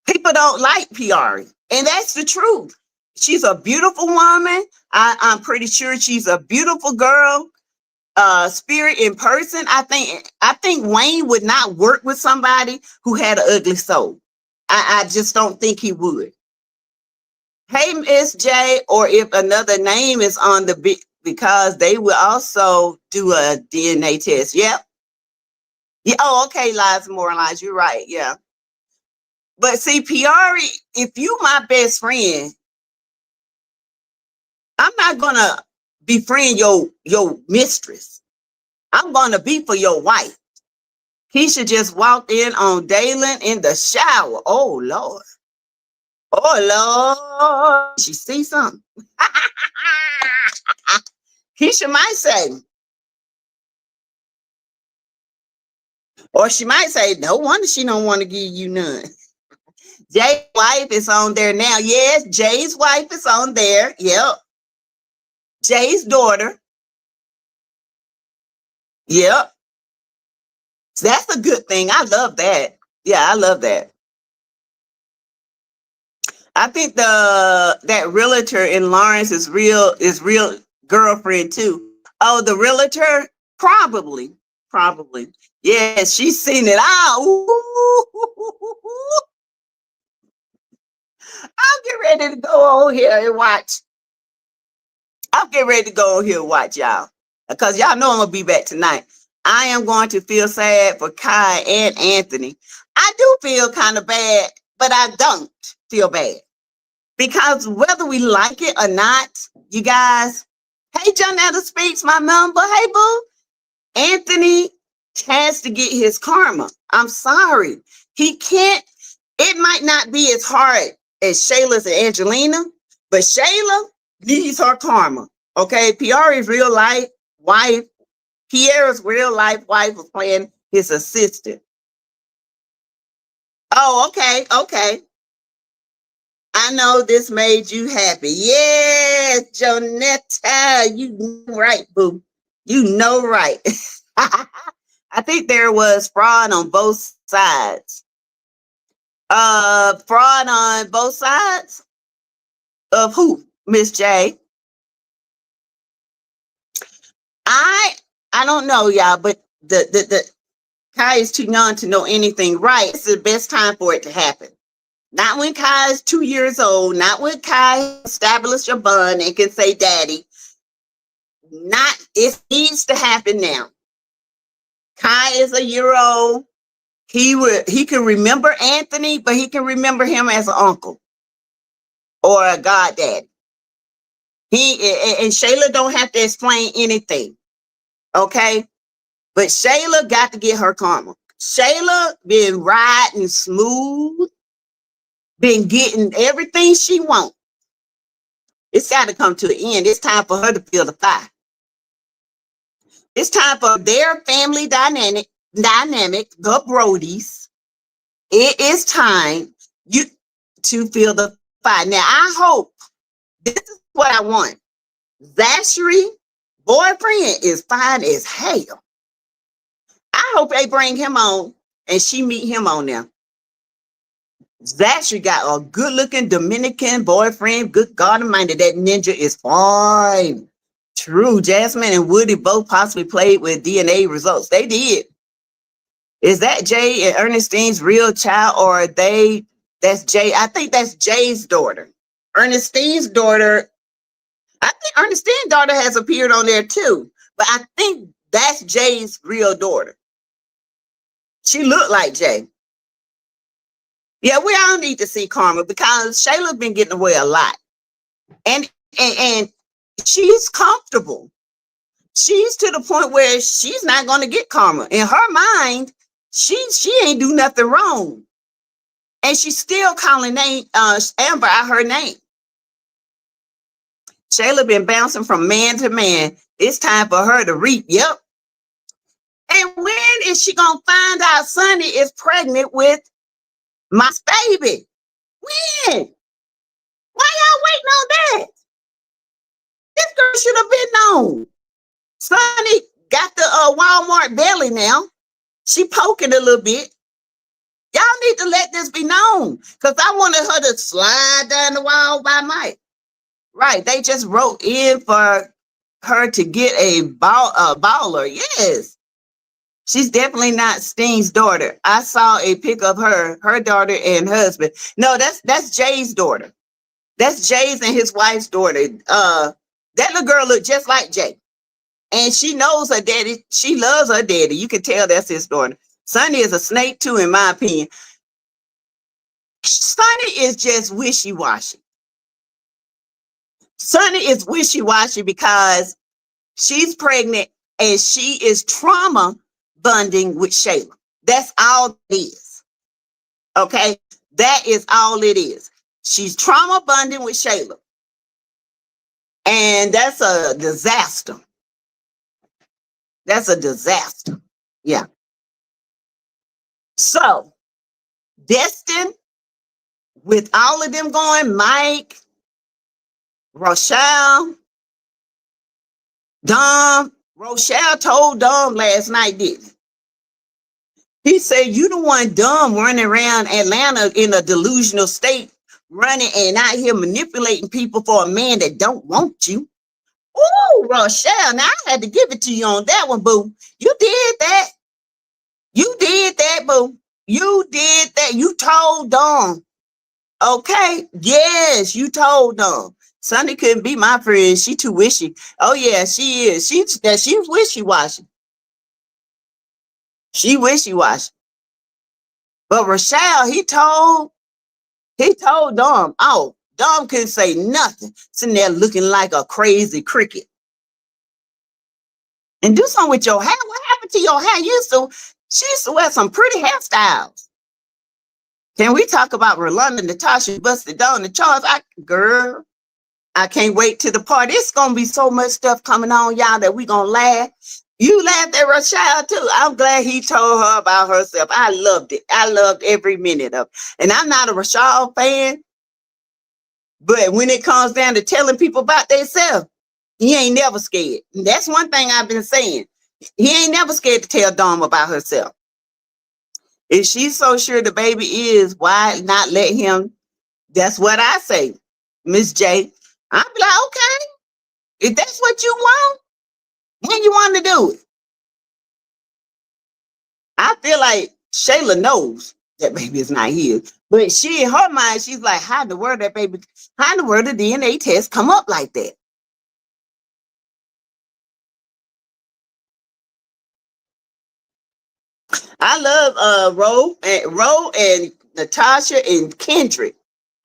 people don't like PR. And that's the truth. She's a beautiful woman. I'm pretty sure she's a beautiful girl. Spirit in person. I think Wayne would not work with somebody who had an ugly soul. I just don't think he would. Hey, Miss J, or if another name is on the big, because they will also do a DNA test. Yep. Yeah. Oh, okay, Liza Moralize. You're right. Yeah. But see, Piari, if you my best friend, I'm not gonna befriend your mistress. I'm gonna be for your wife. Keisha just walked in on Dalen in the shower. Oh Lord. Oh Lord. She see something. Keisha might say, or she might say, no wonder she don't want to give you none. Jay's wife is on there now. Yes, Jay's wife is on there. Yep. Jay's daughter. Yep. That's a good thing. I love that. Yeah, I love that. I think that realtor in Lawrence is real girlfriend too. Oh, the realtor? Probably. Yes, she's seen it all. Ooh. I'll get ready to go on here and watch. I'll get ready to go on here and watch y'all. Because y'all know I'm gonna be back tonight. I am going to feel sad for Kai and Anthony. I do feel kind of bad, but I don't feel bad. Because whether we like it or not, you guys, hey, Jonetta Speaks, my member, hey, boo. Anthony has to get his karma. I'm sorry. He can't, it might not be as hard as Shayla's and Angelina, but Shayla needs her karma. Okay, Piari's real life wife, Pierre's real life wife was playing his assistant. Oh, okay. I know this made you happy. Yes, Jonetta, you know right, boo. You know right. I think there was fraud on both sides. Fraud on both sides of who, Miss J? I don't know, y'all, but the Kai is too young to know anything right. It's the best time for it to happen. Not when Kai is 2 years old, not when Kai established a bond and can say daddy. Not, it needs to happen now. Kai is a year old. He can remember Anthony, but he can remember him as an uncle or a goddaddy. And Shayla don't have to explain anything. Okay? But Shayla got to get her karma. Shayla been riding smooth, been getting everything she wants. It's got to come to an end. It's time for her to feel the fire. It's time for their family dynamic, the Brodies. It is time you to feel the fire. Now, I hope this is what I want. Zachary, boyfriend, is fine as hell. I hope they bring him on and she meet him on there. Zachary got a good-looking Dominican boyfriend. Good God Almighty, that ninja is fine. True, Jasmine and Woody both possibly played with DNA results. They did. Is that Jay and Ernestine's real child, or are they? That's Jay. I think that's Jay's daughter. Ernestine's daughter. I think Ernestine's daughter has appeared on there too, but I think that's Jay's real daughter. She looked like Jay. Yeah, we all need to see karma because Shayla's been getting away a lot, and she's comfortable. She's to the point where she's not going to get karma. In her mind, she ain't do nothing wrong, and she's still calling Amber out her name. Shayla been bouncing from man to man. It's time for her to reap. Yep. And when is she gonna find out Sonny is pregnant with my baby? When? Why y'all waiting on that? This girl should have been known. Sonny got the Walmart belly now. She poking a little bit. Y'all need to let this be known because I wanted her to slide down the wall by Mike. Right. They just wrote in for her to get a baller. Yes. She's definitely not Steen's daughter. I saw a pic of her daughter and husband. No, that's Jay's daughter. That's Jay's and his wife's daughter. That little girl looked just like Jay. And she knows her daddy. She loves her daddy. You can tell that's his daughter. Sonny is a snake too, in my opinion. Sonny is just wishy-washy. Sonny is wishy-washy because she's pregnant and she is trauma bonding with Shayla. That's all it is. Okay? That is all it is. She's trauma bonding with Shayla. And that's a disaster. That's a disaster. Yeah. So, Destin, with all of them going, Mike, Rochelle, Dom, Rochelle told Dom last night, didn't he? Said, you the one dumb running around Atlanta in a delusional state, running and out here manipulating people for a man that don't want you. Oh, Rochelle, now I had to give it to you on that one, boo. You did that. You did that, boo. You did that. You told Dom. Okay. Yes, you told them. Sonny couldn't be my friend. She too wishy. Oh yeah, she is. She's wishy-washy. She wishy-washy. But Rochelle, he told Dom. Oh, Dom couldn't say nothing. Sitting there looking like a crazy cricket. And do something with your hair. What happened to your hair? She used to wear some pretty hairstyles. Can we talk about Rolanda, Natasha, busted down the Charles? Girl, I can't wait to the party. It's gonna be so much stuff coming on, y'all, that we gonna laugh. You laughed at Rochelle too. I'm glad he told her about herself. I loved it. I loved every minute of it. And I'm not a Rochelle fan, but when it comes down to telling people about themselves, he ain't never scared. And that's one thing I've been saying. He ain't never scared to tell Dom about herself. If she's so sure the baby is, why not let him? That's what I say, Miss J. I'm like, okay, if that's what you want, when you want to do it. I feel like Shayla knows that baby is not his, but she, in her mind, she's like, how in the world the DNA test come up like that? I love Ro and Natasha and Kendrick.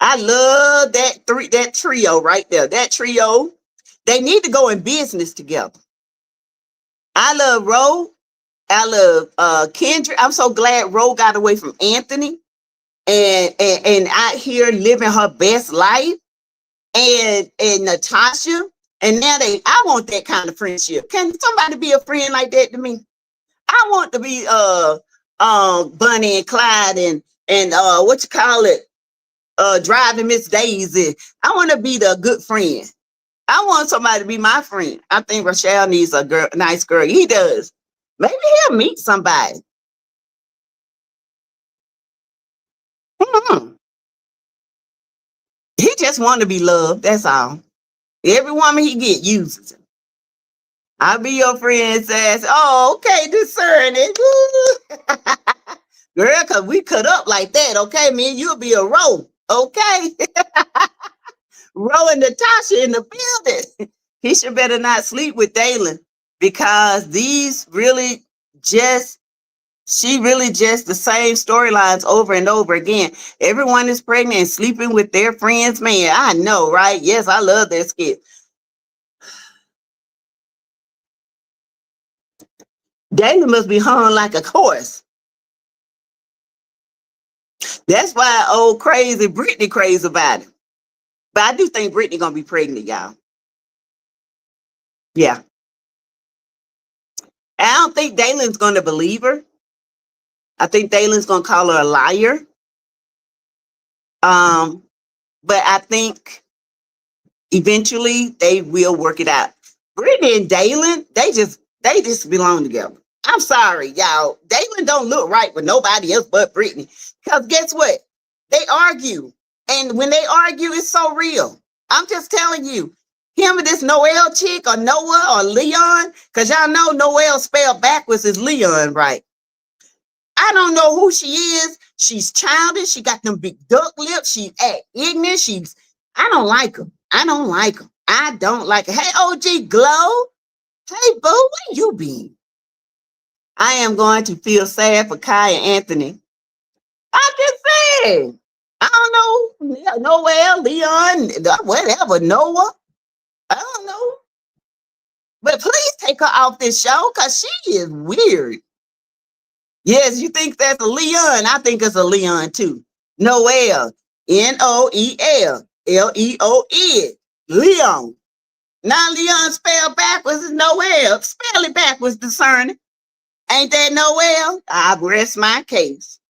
I love that trio right there. That trio, they need to go in business together. I love Ro. I love Kendrick. I'm so glad Ro got away from Anthony and out here living her best life. And Natasha. And now I want that kind of friendship. Can somebody be a friend like that to me? I want to be Bunny and Clyde and what you call it, driving Miss Daisy. I want to be the good friend. I want somebody to be my friend. I think Rochelle needs a nice girl. He does. Maybe he'll meet somebody. Hmm. He just want to be loved. That's all. Every woman he get uses him. I'll be your friend, says, oh, okay, discerning. Girl, because we cut up like that, okay, man, you'll be a Ro, okay? Ro and Natasha in the building. He should better not sleep with Dalen because she really just the same storylines over and over again. Everyone is pregnant and sleeping with their friends. Man, I know, right? Yes, I love that skit. Dalen must be hung like a horse. That's why old crazy Brittany crazy about it. But I do think Brittany gonna be pregnant, y'all. Yeah. I don't think Dalen's gonna believe her. I think Dalen's gonna call her a liar. But I think eventually they will work it out. Brittany and Dalen, they just belong together. I'm sorry, y'all. Dalen don't look right with nobody else but Brittany. Because guess what? They argue. And when they argue, it's so real. I'm just telling you. Him and this Noel chick or Noah or Leon, because y'all know Noel spelled backwards is Leon, right? I don't know who she is. She's childish. She got them big duck lips. She act ignorant. I don't like her. I don't like her. I don't like her. Hey, OG Glow. Hey, boo, where you been? I am going to feel sad for Kai and Anthony. I just said, I don't know. Noel, Leon, whatever, Noah. I don't know. But please take her off this show because she is weird. Yes, you think that's a Leon. I think it's a Leon too. Noel. Noel. Leon. Leon. Now Leon spelled backwards is Noel. Spell it backwards, discerning. Ain't that Noel? I rest my case.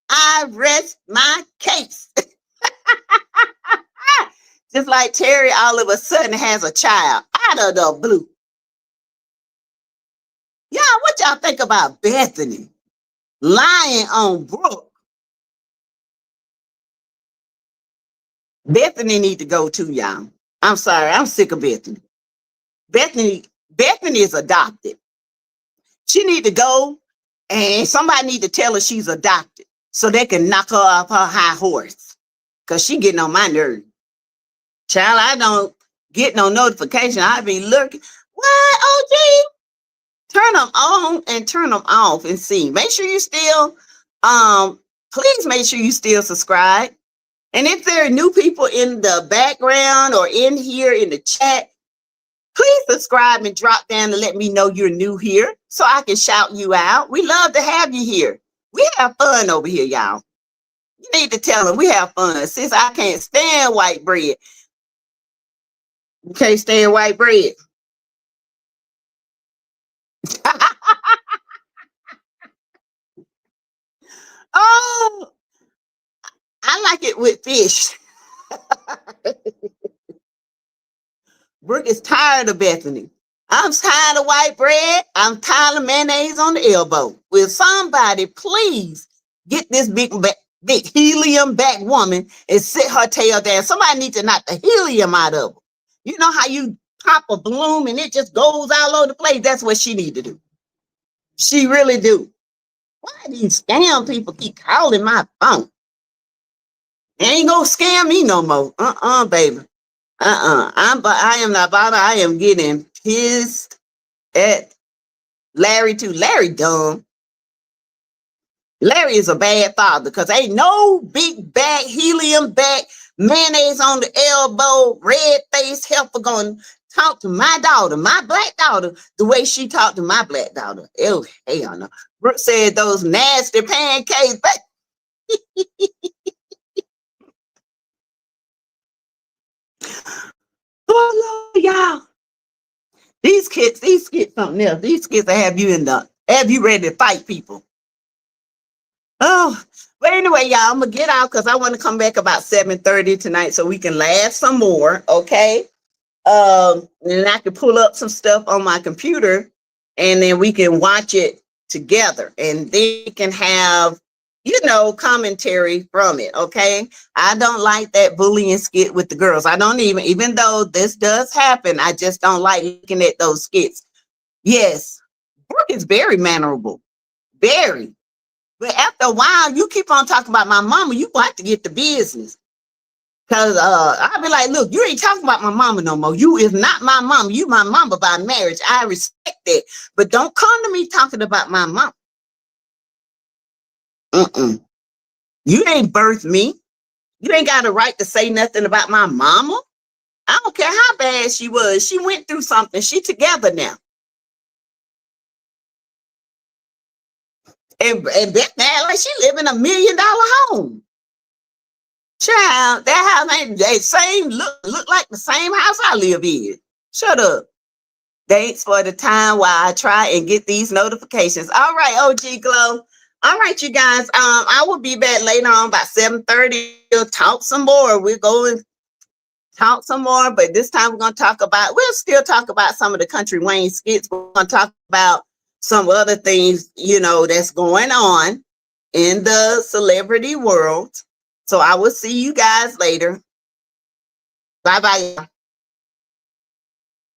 I rest my case. Just like Terry all of a sudden has a child out of the blue. Y'all, what y'all think about Bethany lying on Brooke? Bethany need to go too, y'all. I'm sorry, I'm sick of Bethany. Bethany is adopted. She need to go, and somebody need to tell her she's adopted so they can knock her off her high horse. Cause she getting on my nerves. Child, I don't get no notification. I be looking. What, OG? Turn them on and turn them off and see. Make sure you still, please make sure you still subscribe. And if there are new people in the background or in here in the chat, please subscribe and drop down to let me know you're new here so I can shout you out. We love to have you here. We have fun over here, y'all. You need to tell them we have fun. Since I can't stand white bread. You can't stand white bread. Oh, I like it with fish. Brooke is tired of Bethany. I'm tired of white bread. I'm tired of mayonnaise on the elbow. Will somebody please get this big helium back woman and sit her tail down? Somebody needs to knock the helium out of her. You know how you pop a balloon and it just goes all over the place? That's what she need to do. She really do. Why these scam people keep calling my phone? They ain't gonna scam me no more. Baby. I am not bothered. I am getting pissed at Larry too. Larry dumb. Larry is a bad father because ain't no big back, helium back, mayonnaise on the elbow, red face heifer gonna talk to my daughter, my black daughter, the way she talked to my black daughter. Oh, hell no. Brooke said those nasty pancakes. Oh, Lord, y'all. These kids something else. These kids have you ready to fight people. Oh, but anyway, y'all, I'm gonna get out because I want to come back about 7:30 tonight so we can laugh some more, okay? And I can pull up some stuff on my computer and then we can watch it together and then we can have, commentary from it, okay? I don't like that bullying skit with the girls. I don't even though this does happen, I just don't like looking at those skits. Yes, Brooke is very mannerable, very. But after a while, you keep on talking about my mama, you got to get the business. Cause I'll be like, look, you ain't talking about my mama no more. You is not my mama. You my mama by marriage. I respect that. But don't come to me talking about my mama. You ain't birthed me. You ain't got a right to say nothing about my mama. I don't care how bad she was. She went through something. She together now. And Beth now like she live in $1 million home. Child, that house ain't the same look like the same house I live in. Shut up. Thanks for the time while I try and get these notifications. All right, OG Glow. All right, you guys. I will be back later on about 7:30. We'll talk some more. We're going to talk some more, but this time we'll still talk about some of the Country Wayne skits. We're going to talk about some other things, that's going on in the celebrity world. So I will see you guys later. Bye bye.